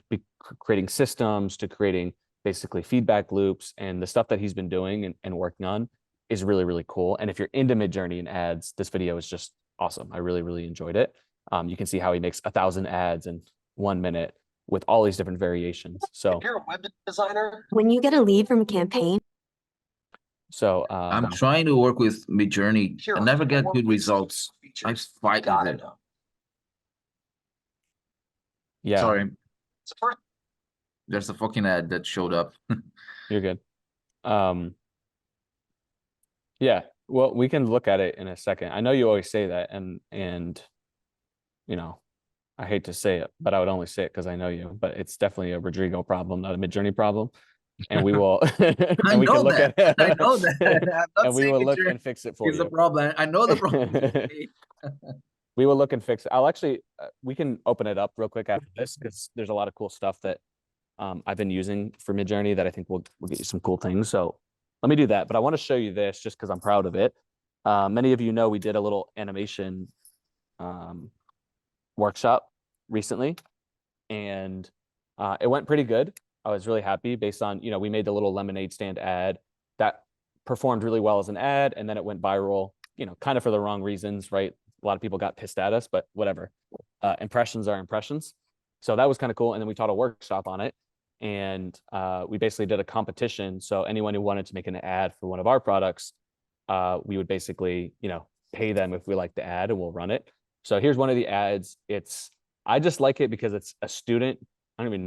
S2: creating systems, to creating basically feedback loops, and the stuff that he's been doing and working on is really, really cool. And if you're into Midjourney and ads, this video is just awesome. I really, really enjoyed it. You can see how he makes 1,000 ads in 1 minute with all these different variations. So
S13: If you're a web designer,
S14: When you get a lead from a campaign,
S2: so
S3: I'm trying to work with Midjourney. I never get good results. I fight with it.
S2: yeah,
S3: Sorry. There's a fucking ad that showed up.
S2: you're good. Yeah, well, we can look at it in a second. I know you always say that, and you know, I hate to say it, but I would only say it because I know you, but it's definitely a Rodrigo problem, not a Midjourney problem. And we will, and we can look at it.
S3: I know that. I'm not
S2: and we
S3: saying
S2: will look
S3: Midjourney
S2: and fix it for
S3: is the
S2: you.
S3: problem. I know the problem.
S2: We will look and fix it. I'll actually, we can open it up real quick after this because there's a lot of cool stuff that I've been using for Midjourney that I think will get you some cool things. So let me do that. But I want to show you this just because I'm proud of it. Many of you know we did a little animation workshop recently, and it went pretty good. I was really happy based on, we made the little lemonade stand ad that performed really well as an ad, and then it went viral, kind of for the wrong reasons, right? A lot of people got pissed at us, but whatever. Impressions are impressions. So that was kind of cool. And then we taught a workshop on it, and we basically did a competition. So anyone who wanted to make an ad for one of our products, we would basically, pay them if we like the ad, and we'll run it. So here's one of the ads. I just like it because it's a student. I don't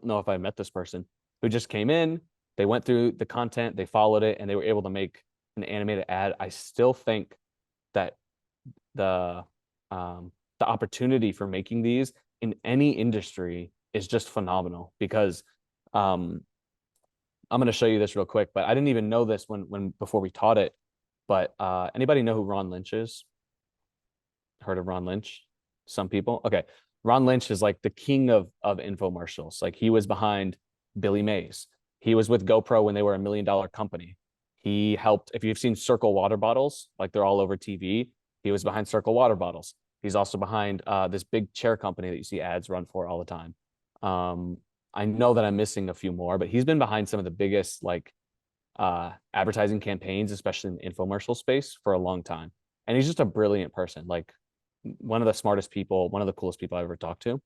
S2: know if I met this person who just came in, they went through the content, they followed it, and they were able to make an animated ad. I still think that the opportunity for making these in any industry is just phenomenal, because I'm going to show you this real quick, but I didn't even know this before we taught it. But anybody know who Ron Lynch is? Heard of Ron Lynch? Some people. Okay. Ron Lynch is like the king of infomercials. Like, he was behind Billy Mays. He was with GoPro when they were $1 million company. He helped, if you've seen Circle water bottles, like they're all over TV, he was behind Circle water bottles. He's also behind this big chair company that you see ads run for all the time. I know that I'm missing a few more, but he's been behind some of the biggest advertising campaigns, especially in the infomercial space, for a long time. And he's just a brilliant person, like one of the smartest people, one of the coolest people I've ever talked to.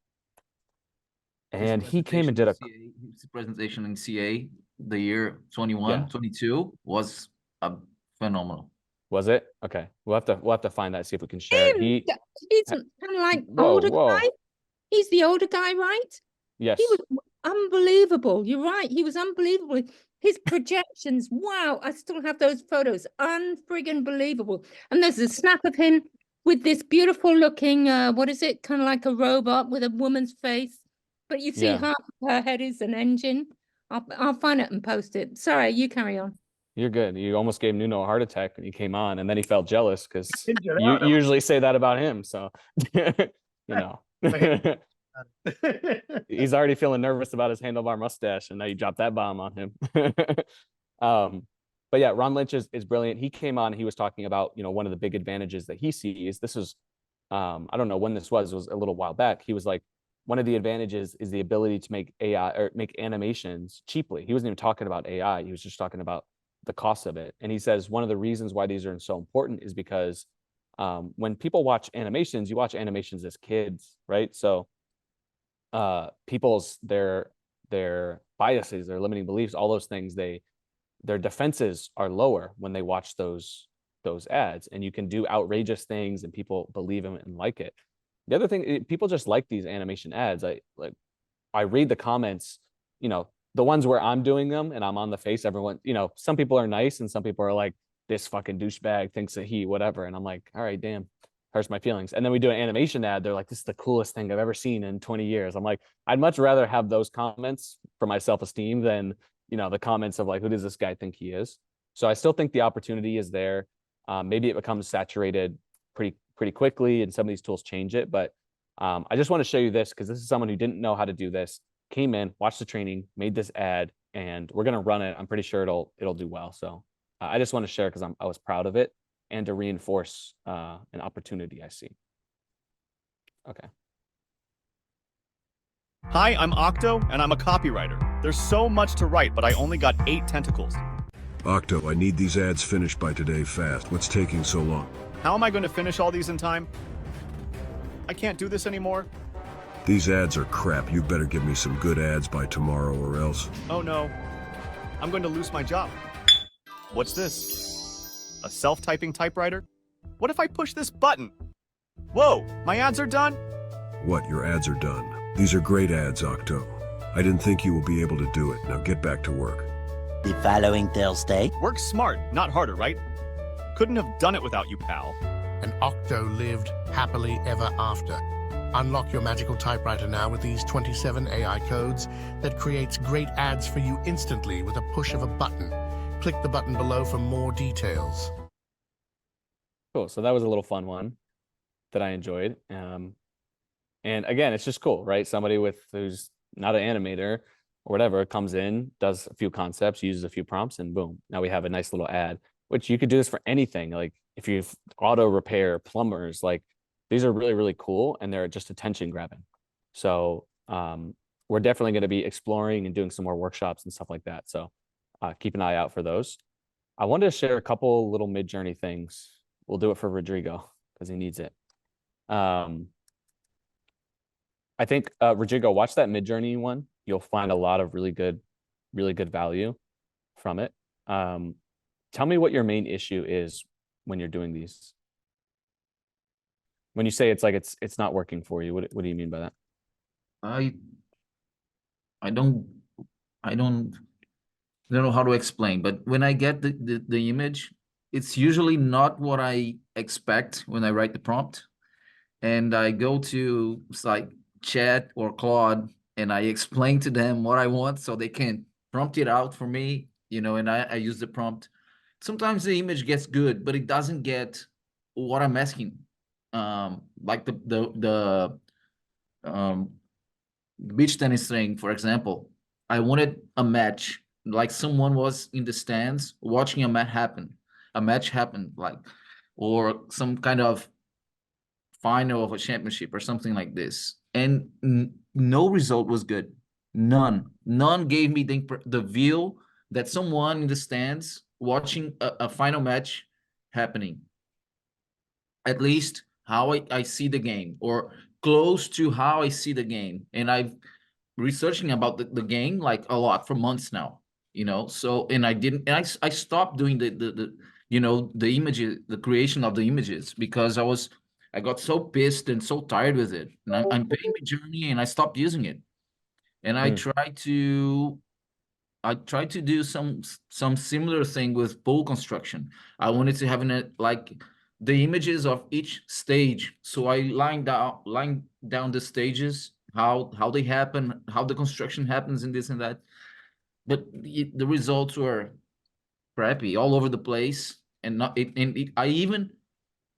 S2: And he came and did
S3: his presentation in CA the year 21, 22 was phenomenal.
S2: Was it? Okay. We'll have to find that, see if we can share it.
S7: He's kind of like
S2: Whoa,
S7: older
S2: whoa.
S7: guy. He's the older guy, right?
S2: Yes.
S7: He was unbelievable. You're right. He was unbelievable. His projections, wow, I still have those photos. Unfriggin' believable. And there's a snap of him with this beautiful looking, what is it? Kind of like a robot with a woman's face. But you see half of her head is an engine. I'll find it and post it. Sorry, you carry on.
S2: You're good. You almost gave Nuno a heart attack when he came on, and then he felt jealous because you usually say that about him. So, he's already feeling nervous about his handlebar mustache, and now you dropped that bomb on him. But yeah, Ron Lynch is brilliant. He came on, he was talking about, one of the big advantages that he sees. This was, I don't know when this was. It was a little while back. He was like, one of the advantages is the ability to make AI or make animations cheaply. He wasn't even talking about AI. He was just talking about the cost of it. And he says one of the reasons why these are so important is because when people watch animations, you watch animations as kids, right? So people's their biases, their limiting beliefs, all those things, their defenses are lower when they watch those ads, and you can do outrageous things and people believe them and like it. The other thing, people just like these animation ads. I read the comments, the ones where I'm doing them and I'm on the face, everyone, some people are nice and some people are like, this fucking douchebag thinks that whatever. And I'm like, all right, damn, hurts my feelings. And then we do an animation ad. They're like, this is the coolest thing I've ever seen in 20 years. I'm like, I'd much rather have those comments for my self-esteem than, the comments of like, who does this guy think he is? So I still think the opportunity is there. Maybe it becomes saturated pretty quickly and some of these tools change it. But I just want to show you this because this is someone who didn't know how to do this, came in, watched the training, made this ad, and we're going to run it. I'm pretty sure it'll do well. So I just want to share because I was proud of it and to reinforce an opportunity I see. Okay.
S15: Hi, I'm Octo, and I'm a copywriter. There's so much to write, but I only got 8 tentacles.
S16: Octo, I need these ads finished by today fast. What's taking so long?
S15: How am I going to finish all these in time? I can't do this anymore.
S16: These ads are crap. You better give me some good ads by tomorrow or else.
S15: Oh no, I'm going to lose my job. What's this? A self-typing typewriter? What if I push this button? Whoa, my ads are done?
S16: What, your ads are done? These are great ads, Octo. I didn't think you will be able to do it. Now get back to work.
S17: The following Thursday?
S15: Work smart, not harder, right? Couldn't have done it without you, pal.
S18: And Octo lived happily ever after. Unlock your magical typewriter now with these 27 AI codes that creates great ads for you instantly with a push of a button. Click the button below for more details.
S2: Cool. So that was a little fun one that I enjoyed. And again, it's just cool, right? Somebody who's not an animator or whatever comes in, does a few concepts, uses a few prompts, and boom, now we have a nice little ad. Which you could do this for anything. Like if you've auto repair, plumbers, like these are really, really cool, and they're just attention grabbing. So we're definitely going to be exploring and doing some more workshops and stuff like that. So keep an eye out for those. I wanted to share a couple little mid-journey things. We'll do it for Rodrigo because he needs it. I think Rodrigo, watch that mid-journey one. You'll find a lot of really good value from it. Tell me what your main issue is when you're doing these. When you say it's like it's not working for you, what do you mean by that?
S3: I don't know how to explain, but when I get the image, it's usually not what I expect when I write the prompt. And I go to like Chat or Claude and I explain to them what I want so they can prompt it out for me, and I use the prompt. Sometimes the image gets good, but it doesn't get what I'm asking. Like the beach tennis thing, for example. I wanted a match, like someone was in the stands watching a match happen, like, or some kind of final of a championship or something like this. And no result was good. None gave me the view that someone in the stands watching a final match happening. At least how I see the game, or close to how I see the game. And I've researching about the game like a lot for months now, so, and I stopped doing the images, the creation of the images, because I got so pissed and so tired with it, and I'm paying Midjourney and I stopped using it. And I tried to do some similar thing with pool construction. I wanted to have like the images of each stage. So I lined down the stages, how they happen, how the construction happens, and this and that. But the results were crappy all over the place. And I even,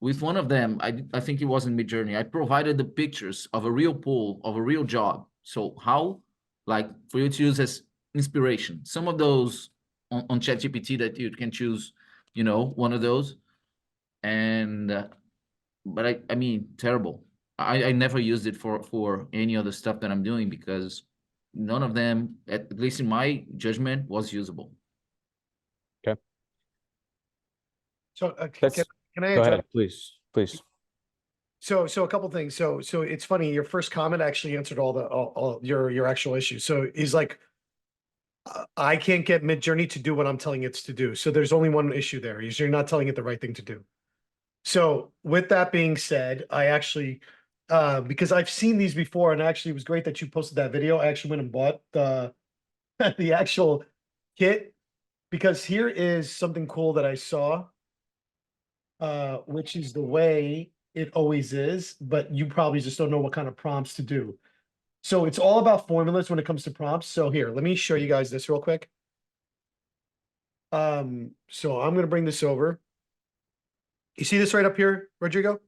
S3: with one of them, I think it was in Midjourney, I provided the pictures of a real pool, of a real job. So how, like, for you to use as inspiration. Some of those on ChatGPT that you can choose, one of those. And but I mean, terrible. I never used it for any other stuff that I'm doing, because none of them, at least in my judgment, was usable.
S2: Okay.
S13: So can I
S2: go ahead,
S13: interrupt?
S2: please.
S13: So a couple things. So it's funny. Your first comment actually answered all your actual issues. So he's like, I can't get Midjourney to do what I'm telling it to do. So there's only one issue there. Is you're not telling it the right thing to do. So with that being said, I actually, because I've seen these before, and actually it was great that you posted that video. I actually went and bought the actual kit, because here is something cool that I saw, which is the way it always is, but you probably just don't know what kind of prompts to do. So it's all about formulas when it comes to prompts. So here, let me show you guys this real quick. So I'm going to bring this over. You see this right up here, Rodrigo?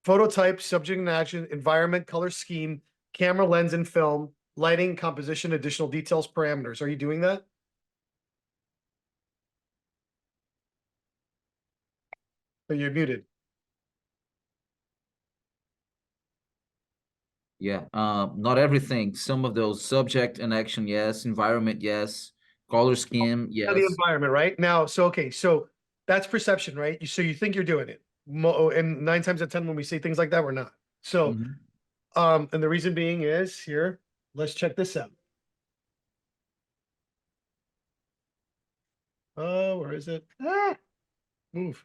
S13: Photo type, subject and action, environment, color scheme, camera, lens, and film, lighting, composition, additional details, parameters. Are you doing that? Or you're muted.
S3: Yeah, not everything. Some of those: subject and action, yes. Environment, yes. Color scheme, yes.
S13: The environment, right? Now, so okay, so that's perception, right? So you think you're doing it. And 9 times out of 10 when we say things like that, we're not. So and the reason being is here, let's check this out. Oh, where is it? Move.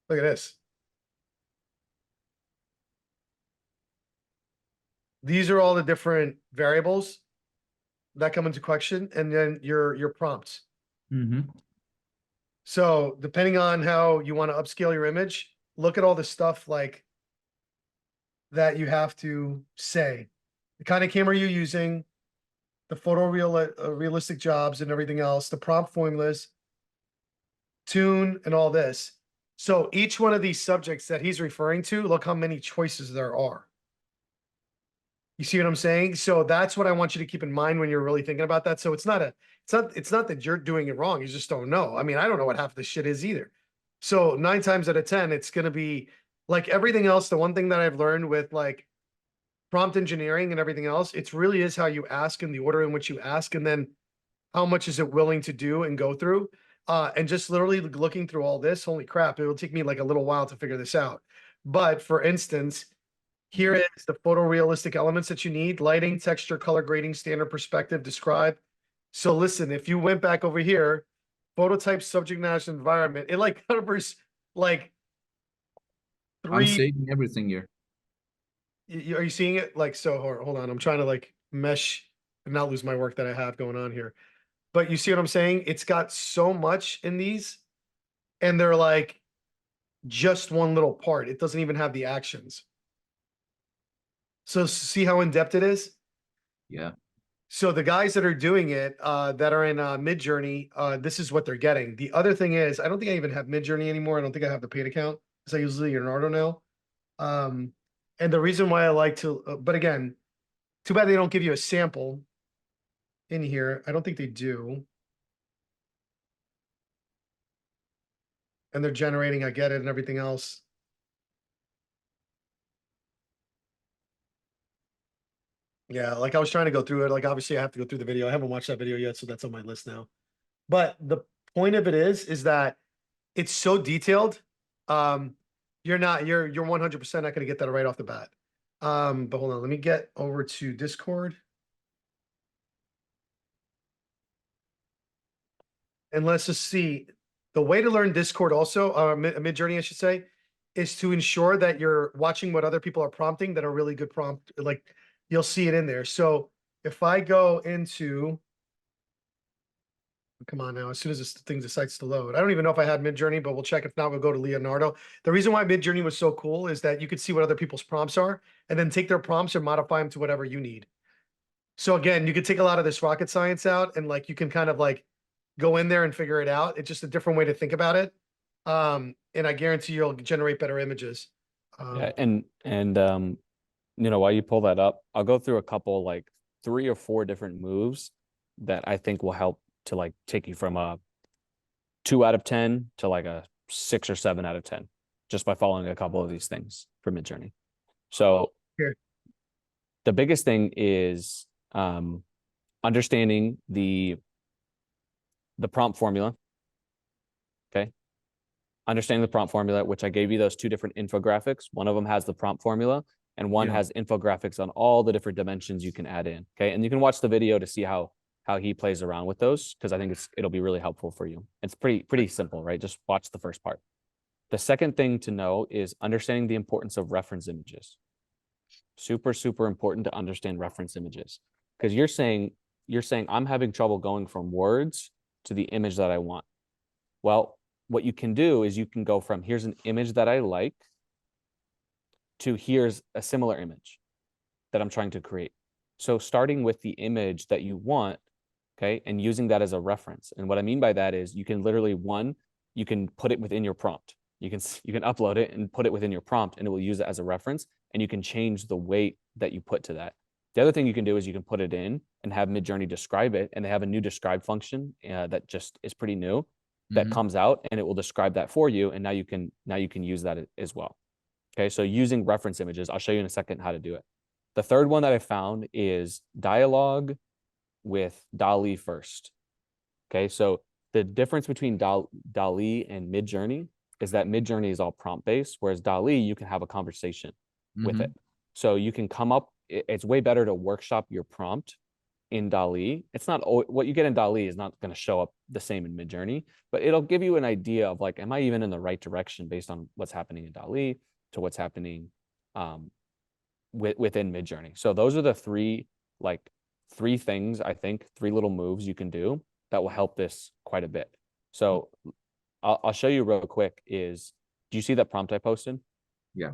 S13: Look at this. These are all the different variables that come into question, and then your prompts. So depending on how you want to upscale your image, look at all the stuff like that you have to say, the kind of camera you're using, the realistic jobs and everything else, the prompt formulas, tune, and all this. So each one of these subjects that he's referring to, look how many choices there are. You see what I'm saying? So that's what I want you to keep in mind when you're really thinking about that. So it's not that you're doing it wrong. You just don't know. I mean, I don't know what half the shit is either. So 9 times out of 10, it's going to be like everything else. The one thing that I've learned with like prompt engineering and everything else, it really is how you ask and the order in which you ask, and then how much is it willing to do and go through. And just literally looking through all this, holy crap, it will take me like a little while to figure this out. But for instance, here is the photorealistic elements that you need: lighting, texture, color grading, standard perspective, describe. So listen, if you went back over here, phototype, subject matter, environment, it like covers like
S3: I'm
S13: three.
S3: saving everything here.
S13: Are you seeing it? Like, so hold on. I'm trying to like mesh and not lose my work that I have going on here. But you see what I'm saying? It's got so much in these, and they're like just one little part. It doesn't even have the actions. So see how in depth it is?
S3: Yeah.
S13: So the guys that are doing it, that are in Midjourney, this is what they're getting. The other thing is, I don't think I even have Midjourney anymore. I don't think I have the paid account because I use Leonardo now. And the reason why I like to, but again, too bad they don't give you a sample in here. I don't think they do. And they're generating, I get it, and everything else. Yeah, like I was trying to go through it. Like obviously I have to go through the video. I haven't watched that video yet, so that's on my list now. But the point of it is that it's so detailed. You're 100% not going to get that right off the bat. But hold on, let me get over to Discord. And let's just see. The way to learn Discord also, Midjourney, I should say, is to ensure that you're watching what other people are prompting that are really good prompt. Like you'll see it in there. So if I go into, come on now, as soon as this thing decides to load, I don't even know if I had Midjourney, but we'll check. If not, we'll go to Leonardo. The reason why Midjourney was so cool is that you could see what other people's prompts are and then take their prompts and modify them to whatever you need. So again, you could take a lot of this rocket science out and like you can kind of like go in there and figure it out. It's just a different way to think about it. And I guarantee you'll generate better images.
S2: Yeah, and you know, while you pull that up, I'll go through a couple, like 3 or 4 different moves that I think will help to like take you from a 2 out of 10 to like a 6 or 7 out of 10, just by following a couple of these things for Midjourney. So
S13: Here.
S2: The biggest thing is understanding the prompt formula. Okay. Understanding the prompt formula, which I gave you those 2 different infographics. One of them has the prompt formula and one has infographics on all the different dimensions you can add in. Okay. And you can watch the video to see how he plays around with those, because I think it'll be really helpful for you. It's pretty simple, right? Just watch the first part. The second thing to know is understanding the importance of reference images. Super, super important to understand reference images, because you're saying I'm having trouble going from words to the image that I want. Well, what you can do is you can go from here's an image that I like to here's a similar image that I'm trying to create. So starting with the image that you want, okay, and using that as a reference. And what I mean by that is you can literally, you can put it within your prompt. You can upload it and put it within your prompt, and it will use it as a reference, and you can change the weight that you put to that. The other thing you can do is you can put it in and have Midjourney describe it, and they have a new describe function that just is pretty new that comes out, and it will describe that for you, and now you can use that as well. Okay, so using reference images, I'll show you in a second how to do it. The third one that I found is dialogue with DALL-E first. Okay, so the difference between DALL-E and Midjourney is that Midjourney is all prompt based, whereas DALL-E, you can have a conversation with it. So you can come up, it's way better to workshop your prompt in DALL-E. It's not, what you get in DALL-E is not going to show up the same in Midjourney, but it'll give you an idea of like, am I even in the right direction based on what's happening in DALL-E to what's happening within Midjourney. So those are the three things, I think, 3 little moves you can do that will help this quite a bit. So I'll show you real quick do you see that prompt I posted?
S3: Yeah.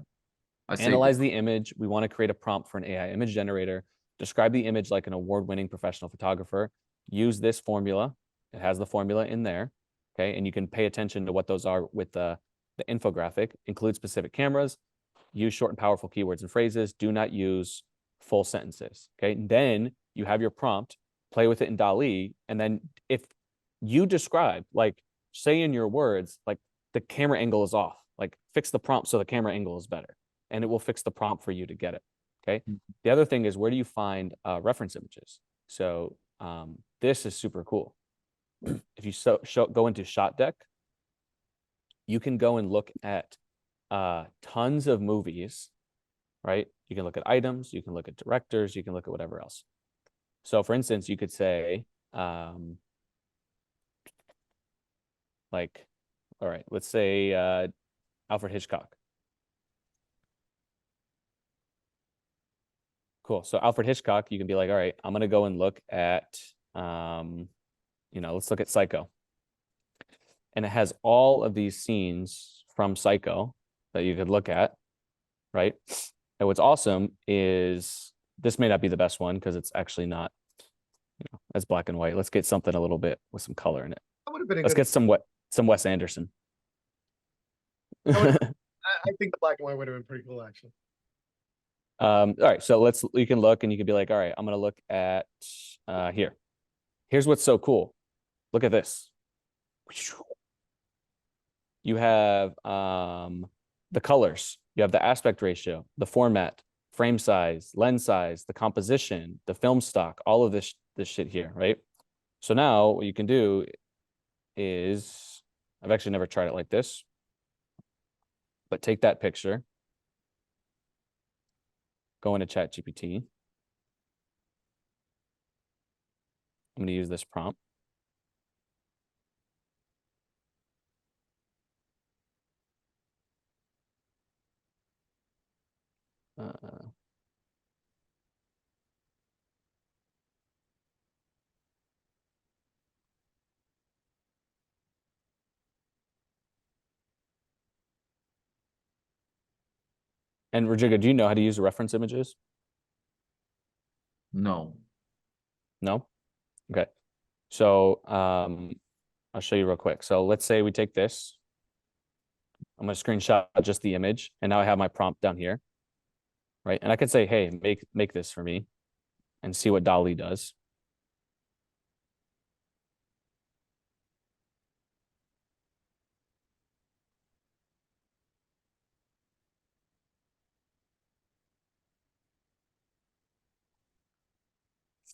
S3: I saved
S2: Analyze
S3: it.
S2: the image. We want to create a prompt for an AI image generator. Describe the image like an award-winning professional photographer. Use this formula. It has the formula in there. Okay. And you can pay attention to what those are with the infographic. Include specific cameras. Use short and powerful keywords and phrases. Do not use full sentences. Okay. And then you have your prompt. Play with it in DALL-E. And then if you describe, like, say in your words, like, the camera angle is off, like, fix the prompt so the camera angle is better, and it will fix the prompt for you to get it. Okay. The other thing is, where do you find reference images? So this is super cool. If you go into Shot Deck, you can go and look at tons of movies, right? You can look at items, you can look at directors, you can look at whatever else. So for instance, you could say, like, all right, let's say Alfred Hitchcock. Cool. So Alfred Hitchcock, you can be like, all right, I'm going to go and look at, let's look at Psycho. And it has all of these scenes from Psycho that you could look at, right? And what's awesome is, this may not be the best one because it's actually not, it's black and white. Let's get something a little bit with some color in it.
S13: That would have been a
S2: Let's
S13: good.
S2: get some Wes Anderson.
S13: I think the black and white would have been pretty cool, actually.
S2: All right, so you can look and you can be like, all right, I'm gonna look at here. Here's what's so cool. Look at this. You have the colors, you have the aspect ratio, the format, frame size, lens size, the composition, the film stock, all of this shit here, right? So now what you can do is, I've actually never tried it like this, but take that picture, go into ChatGPT. I'm going to use this prompt. And Rodrigo, do you know how to use reference images?
S3: No.
S2: No? Okay. So I'll show you real quick. So let's say we take this. I'm going to screenshot just the image, and now I have my prompt down here, right? And I could say, hey, make this for me, and see what DALL-E does.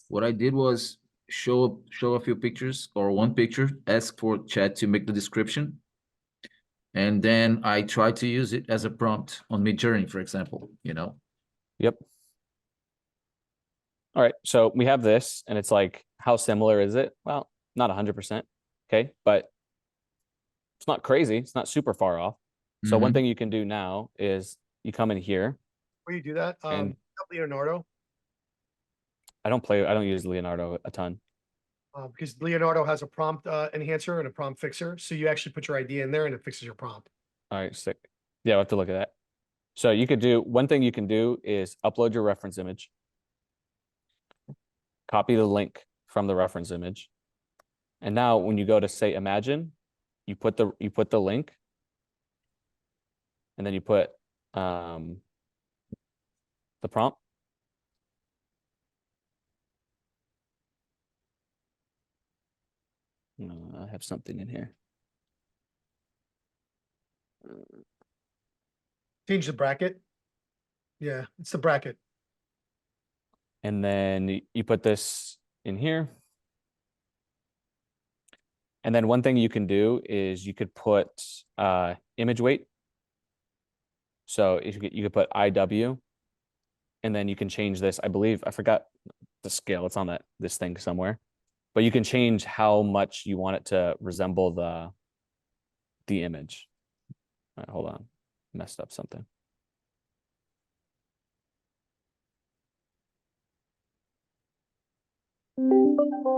S3: What I did was show a few pictures or one picture, ask for chat to make the description. And then I try to use it as a prompt on Midjourney, for example,
S2: Yep. All right, so we have this, and it's like, how similar is it? Well, not 100%, okay? But it's not crazy. It's not super far off. So one thing you can do now is you come in here.
S13: Where you do that?
S2: And
S13: Leonardo.
S2: I don't use Leonardo a ton.
S13: Because Leonardo has a prompt enhancer and a prompt fixer. So you actually put your idea in there and it fixes your prompt.
S2: All right, sick. Yeah, we'll have to look at that. So you could do, one thing you can do is upload your reference image, copy the link from the reference image. And now when you go to say imagine, you put the link, and then you put the prompt. I have something in here.
S13: Change the bracket. Yeah, it's the bracket.
S2: And then you put this in here. And then one thing you can do is you could put image weight. So if you could put IW, and then you can change this. I believe, I forgot the scale. It's on this thing somewhere. But you can change how much you want it to resemble the image. All right, hold on. Messed up something.
S13: No,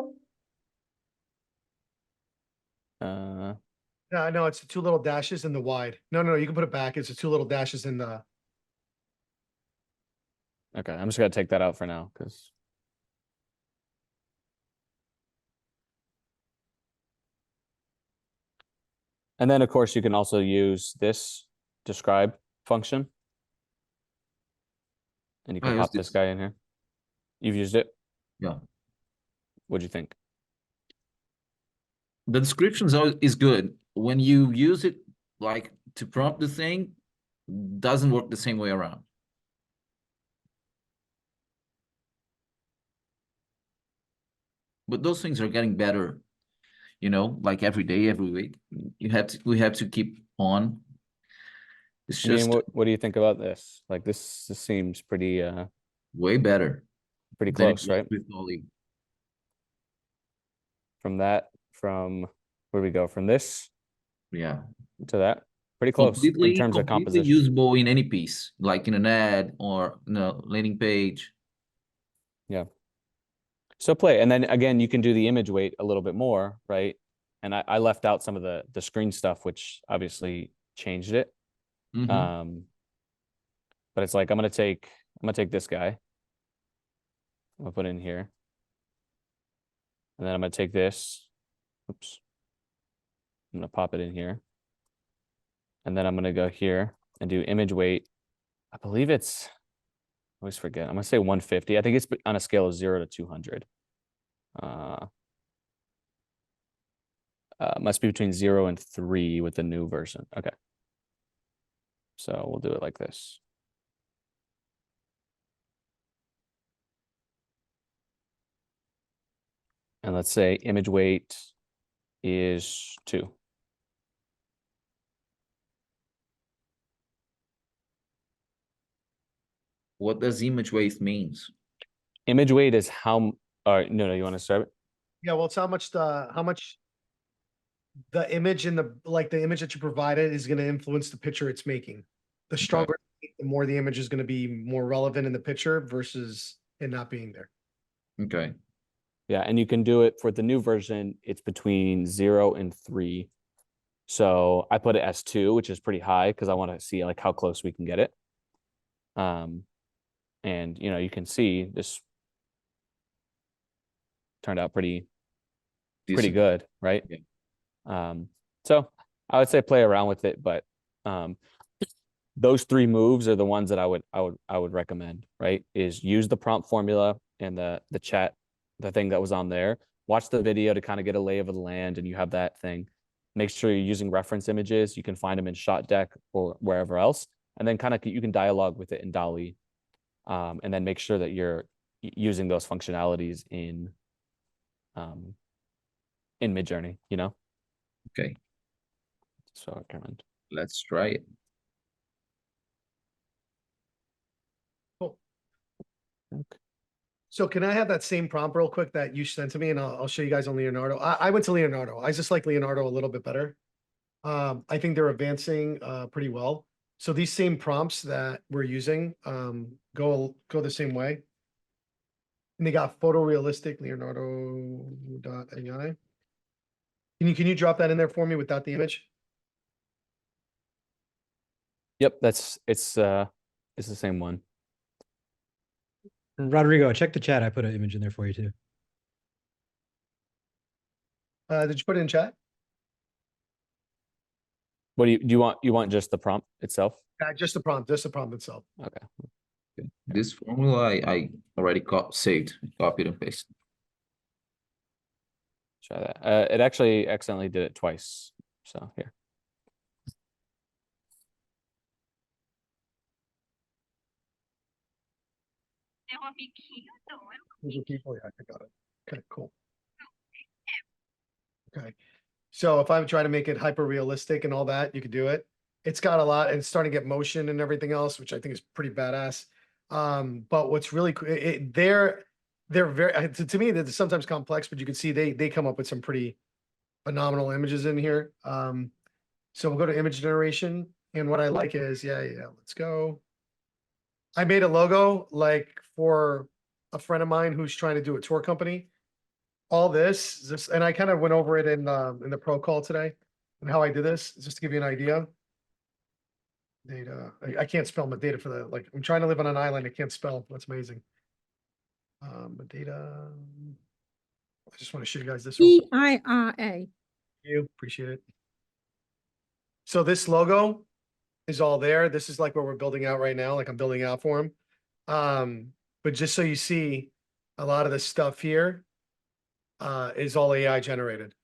S13: it's the two little dashes in the wide. No, you can put it back. It's the two little dashes in the
S2: Okay, I'm just gonna take that out for now because. And then, of course, you can also use this describe function. And you
S3: I
S2: can
S3: use
S2: pop this
S3: this.
S2: guy in here. You've used it?
S3: Yeah.
S2: What'd you think?
S3: The descriptions is good. When you use it like to prompt the thing, doesn't work the same way around. But those things are getting better, you know, like every day, every week. We have to keep on. It's
S2: I mean,
S3: just
S2: what do you think about this? Like this seems pretty
S3: way better
S2: pretty
S3: than it
S2: close,
S3: was
S2: right?
S3: with Dolly.
S2: From where do we go? From this
S3: Yeah.
S2: to that? Pretty close in terms of
S3: Completely
S2: composition.
S3: usable in any piece, like in an ad or landing page.
S2: Yeah. So play, and then again, you can do the image weight a little bit more, right? And I left out some of the screen stuff, which obviously changed it.
S3: Mhm.
S2: But it's like I'm gonna take this guy. I'm gonna put it in here. And then I'm gonna take this. Oops. I'm gonna pop it in here. And then I'm gonna go here and do image weight. I believe it's, I always forget. I'm gonna say 150. I think it's on a scale of 0 to 200. Must be between 0 and 3 with the new version. Okay. So we'll do it like this. And let's say image weight is 2.
S3: What does image weight means?
S2: Image weight is how, all right, no, you want to start it?
S13: Yeah, well, it's how much the image and the image that you provided is going to influence the picture it's making. The stronger, the more the image is going to be more relevant in the picture versus it not being there.
S3: Okay.
S2: Yeah, and you can do it for the new version. It's between 0 and 3. So I put it as 2, which is pretty high because I want to see like how close we can get it. And you can see this turned out pretty
S3: Decent.
S2: good, right?
S3: Yeah.
S2: So I would say play around with it, but those 3 moves are the ones that I would recommend, right? Is use the prompt formula and the chat, the thing that was on there. Watch the video to kind of get a lay of the land, and you have that thing. Make sure you're using reference images. You can find them in Shot Deck or wherever else, and then kind of you can dialogue with it in DALL-E, and then make sure that you're using those functionalities in Midjourney.
S3: Okay.
S2: So I recommend.
S3: Let's try it.
S13: Cool.
S2: Okay.
S13: So can I have that same prompt real quick that you sent to me, and I'll show you guys on Leonardo. I went to Leonardo. I just like Leonardo a little bit better. I think they're advancing pretty well. So these same prompts that we're using go the same way. And they got photorealistic Leonardo.ai. Can you drop that in there for me without the image?
S2: Yep, it's the same one.
S4: Rodrigo, check the chat. I put an image in there for you too.
S13: Did you put it in chat?
S2: What do you want? You want just the prompt itself?
S13: Just the prompt itself.
S2: Okay.
S3: This formula I already saved, copied and pasted.
S2: Try that. It actually accidentally did it twice. So here.
S13: Those are people. Yeah, I got it. Okay, cool. Okay. So if I try to make it hyper realistic and all that, you could do it. It's got a lot, and it's starting to get motion and everything else, which I think is pretty badass. But what's really cool, they're very, to me, they're sometimes complex, but you can see they come up with some pretty phenomenal images in here. So we'll go to image generation, and what I like is, yeah, let's go. I made a logo like for a friend of mine who's trying to do a tour company. All this, and I kind of went over it in the pro call today, and how I did this, just to give you an idea. Data. I can't spell my data for the, like, I'm trying to live on an island. I can't spell. That's amazing. But data. I just want to show you guys this real quick.
S7: EIRA.
S13: You appreciate it. So this logo is all there. This is like what we're building out right now. Like I'm building out for him. But just so you see, a lot of this stuff here is all AI generated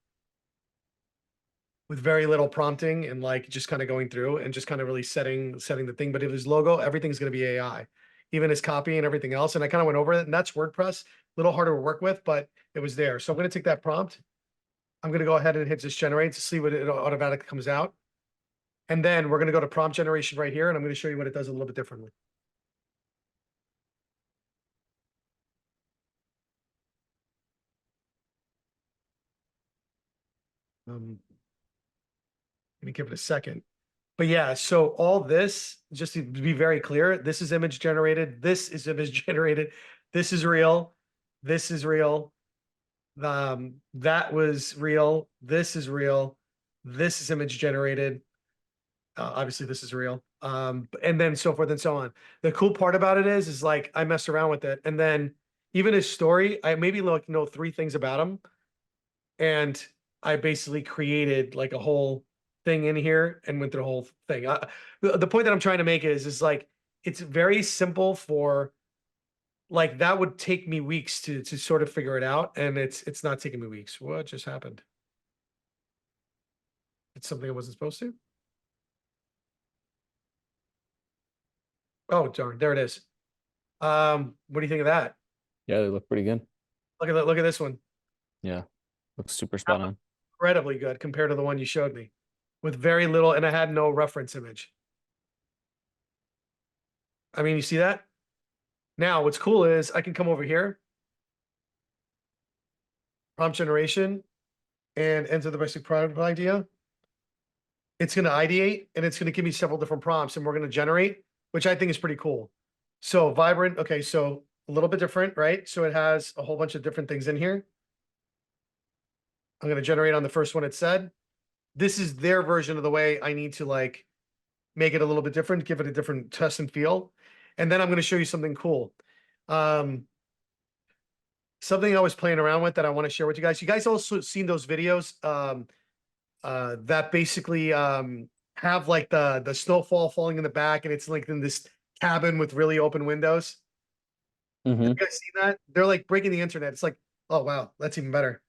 S13: with very little prompting and like just kind of going through and just kind of really setting the thing. But if his logo, everything's going to be AI, even his copy and everything else. And I kind of went over it, and that's WordPress, a little harder to work with, but it was there. So I'm going to take that prompt. I'm going to go ahead and hit just generate to see what it automatically comes out. And then we're going to go to prompt generation right here, and I'm going to show you what it does a little bit differently. Let me give it a second. But yeah, so all this, just to be very clear, this is image generated. This is image generated. This is real. This is real. That was real. This is real. This is image generated. Obviously this is real. And then so forth and so on. The cool part about it is like, I messed around with it. And then even his story, I maybe like know 3 things about him. And I basically created like a whole thing in here and went through the whole thing. The point that I'm trying to make is like, it's very simple for, like, that would take me weeks to sort of figure it out. And it's not taking me weeks. What just happened? It's something I wasn't supposed to. Oh, darn, there it is. What do you think of that?
S2: Yeah, they look pretty good.
S13: Look at that. Look at this one.
S2: Yeah, looks super spot on.
S13: Incredibly good compared to the one you showed me with very little, and I had no reference image. I mean, you see that? Now, what's cool is I can come over here, prompt generation, and enter the basic product idea. It's going to ideate, and it's going to give me several different prompts, and we're going to generate, which I think is pretty cool. So vibrant. Okay, so a little bit different, right? So it has a whole bunch of different things in here. I'm going to generate on the first one it said. This is their version of the way I need to like make it a little bit different, give it a different test and feel. And then I'm going to show you something cool. Something I was playing around with that I want to share with you guys. You guys also seen those videos that basically have like the snowfall falling in the back, and it's like in this cabin with really open windows.
S2: Mm-hmm.
S13: You guys seen that? They're like breaking the internet. It's like, oh wow, that's even better.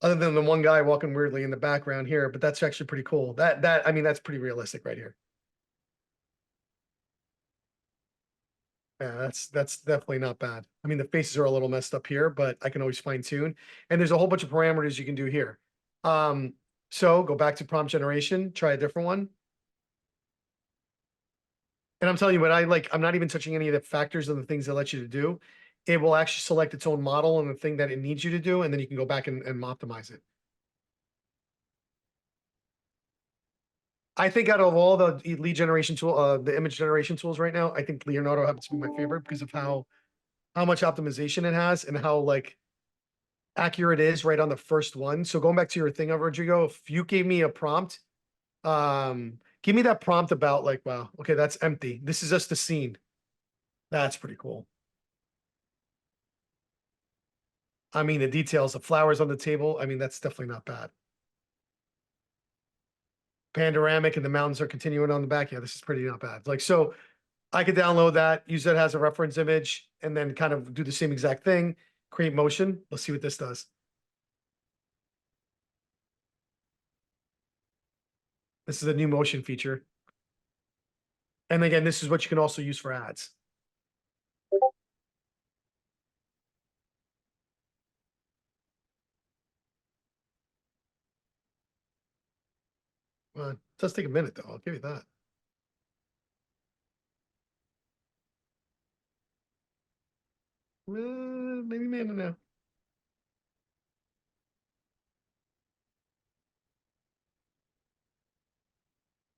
S13: Other than the one guy walking weirdly in the background here, but that's actually pretty cool. I mean, that's pretty realistic right here. Yeah, that's definitely not bad. I mean, the faces are a little messed up here, but I can always fine tune. And there's a whole bunch of parameters you can do here. So go back to prompt generation, try a different one. And I'm telling you what I'm not even touching any of the factors and the things that let you to do. It will actually select its own model and the thing that it needs you to do, and then you can go back and optimize it. I think out of all the lead generation tool, the image generation tools right now, I think Leonardo happens to be my favorite because of how much optimization it has and how like accurate it is right on the first one. So going back to your thing, Rodrigo, if you gave me a prompt, give me that prompt about like, wow, okay, that's empty. This is just the scene. That's pretty cool. I mean, the details, the flowers on the table. I mean, that's definitely not bad. Panoramic and the mountains are continuing on the back. Yeah, this is pretty not bad. Like, so I could download that, use that as a reference image, and then kind of do the same exact thing, create motion. Let's see what this does. This is a new motion feature. And again, this is what you can also use for ads. It does take a minute though, I'll give you that. Maybe a minute now.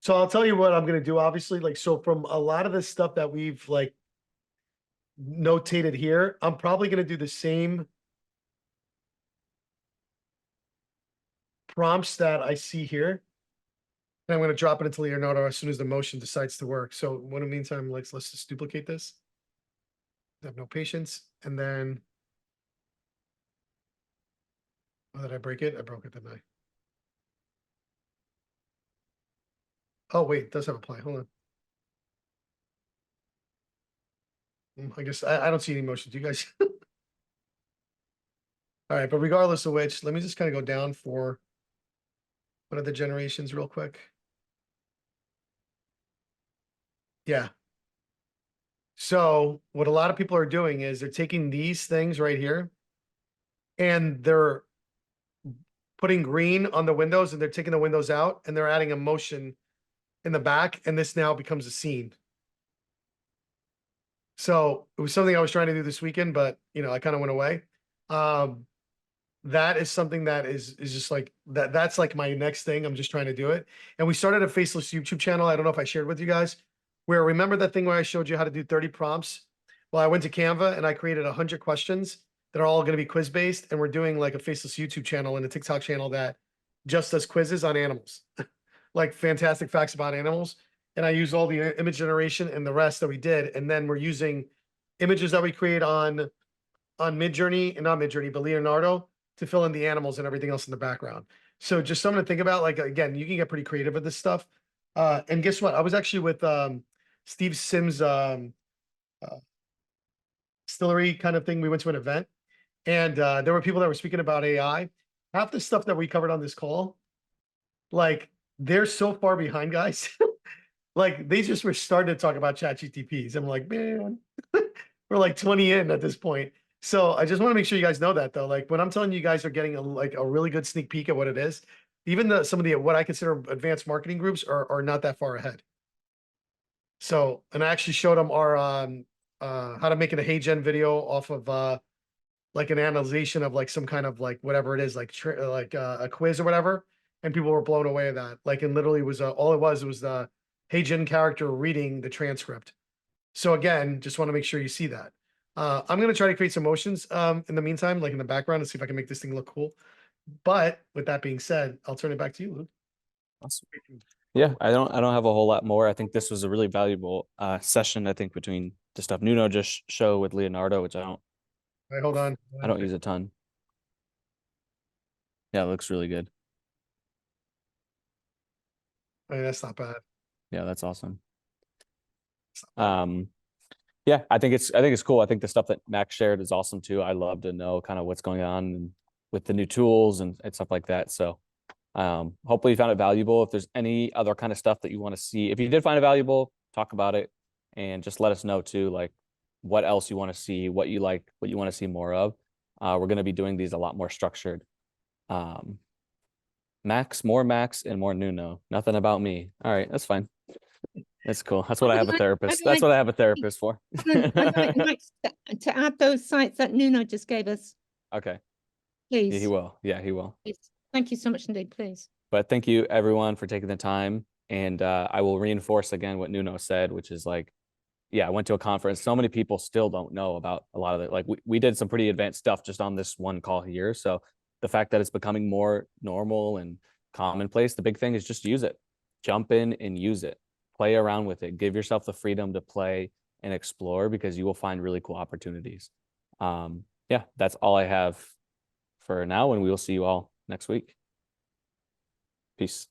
S13: So I'll tell you what I'm going to do, obviously, like, so from a lot of the stuff that we've like notated here, I'm probably going to do the same prompts that I see here. And I'm going to drop it into Leonardo as soon as the motion decides to work. So in the meantime, let's just duplicate this. I have no patience. And then, oh, did I break it? I broke it, didn't I? Oh, wait, it does have a play. Hold on. I guess I don't see any motion. Do you guys? All right, but regardless of which, let me just kind of go down for one of the generations real quick. Yeah. So what a lot of people are doing is they're taking these things right here and they're putting green on the windows and they're taking the windows out and they're adding a motion in the back. And this now becomes a scene. So it was something I was trying to do this weekend, but I kind of went away. That is something that is just like that's like my next thing. I'm just trying to do it. And we started a faceless YouTube channel. I don't know if I shared with you guys, where remember that thing where I showed you how to do 30 prompts? Well, I went to Canva and I created 100 questions that are all going to be quiz based. And we're doing like a faceless YouTube channel and a TikTok channel that just does quizzes on animals, like fantastic facts about animals. And I use all the image generation and the rest that we did. And then we're using images that we create on Midjourney, and not Midjourney, but Leonardo, to fill in the animals and everything else in the background. So just something to think about. Like, again, you can get pretty creative with this stuff. And guess what? I was actually with Steve Sims' distillery kind of thing. We went to an event and there were people that were speaking about AI. Half the stuff that we covered on this call, like they're so far behind, guys. Like they just were starting to talk about chat GTPs. I'm like, man, we're like 20 in at this point. So I just want to make sure you guys know that though. Like when I'm telling you guys are getting a really good sneak peek at what it is, even some of the what I consider advanced marketing groups are not that far ahead. So, and I actually showed them our how to make a Hey Gen video off of like an analyzation of like some kind of like whatever it is, like a quiz or whatever, and people were blown away at that. Like, and literally was all it was the Hey Gen character reading the transcript. So again, just want to make sure you see that. I'm going to try to create some motions in the meantime, like in the background, and see if I can make this thing look cool. But with that being said, I'll turn it back to you, Luke.
S2: Awesome. Yeah, I don't have a whole lot more. I think this was a really valuable session. I think between the stuff Nuno just showed with Leonardo, which
S13: All right, hold on.
S2: I don't use a ton. Yeah, it looks really good.
S13: I mean, that's not bad.
S2: Yeah, that's awesome. Yeah, I think it's cool. I think the stuff that Max shared is awesome too. I love to know kind of what's going on with the new tools and stuff like that. So hopefully you found it valuable. If there's any other kind of stuff that you want to see, if you did find it valuable, talk about it and just let us know too, like what else you want to see, what you like, what you want to see more of. We're going to be doing these a lot more structured. Max, more Max and more Nuno. Nothing about me. All right, that's fine. That's cool. That's what I have a therapist. That's what I have a therapist for.
S7: I'd like Max to add those sites that Nuno just gave us,
S2: Okay.
S7: please.
S2: Yeah, he will. Yeah, he will.
S7: Please. Thank you so much indeed, please.
S2: But thank you everyone for taking the time. And I will reinforce again what Nuno said, which is like, yeah, I went to a conference. So many people still don't know about a lot of it. Like we did some pretty advanced stuff just on this one call here. So the fact that it's becoming more normal and commonplace, the big thing is just use it. Jump in and use it. Play around with it. Give yourself the freedom to play and explore because you will find really cool opportunities. Yeah, that's all I have for now, and we will see you all next week. Peace.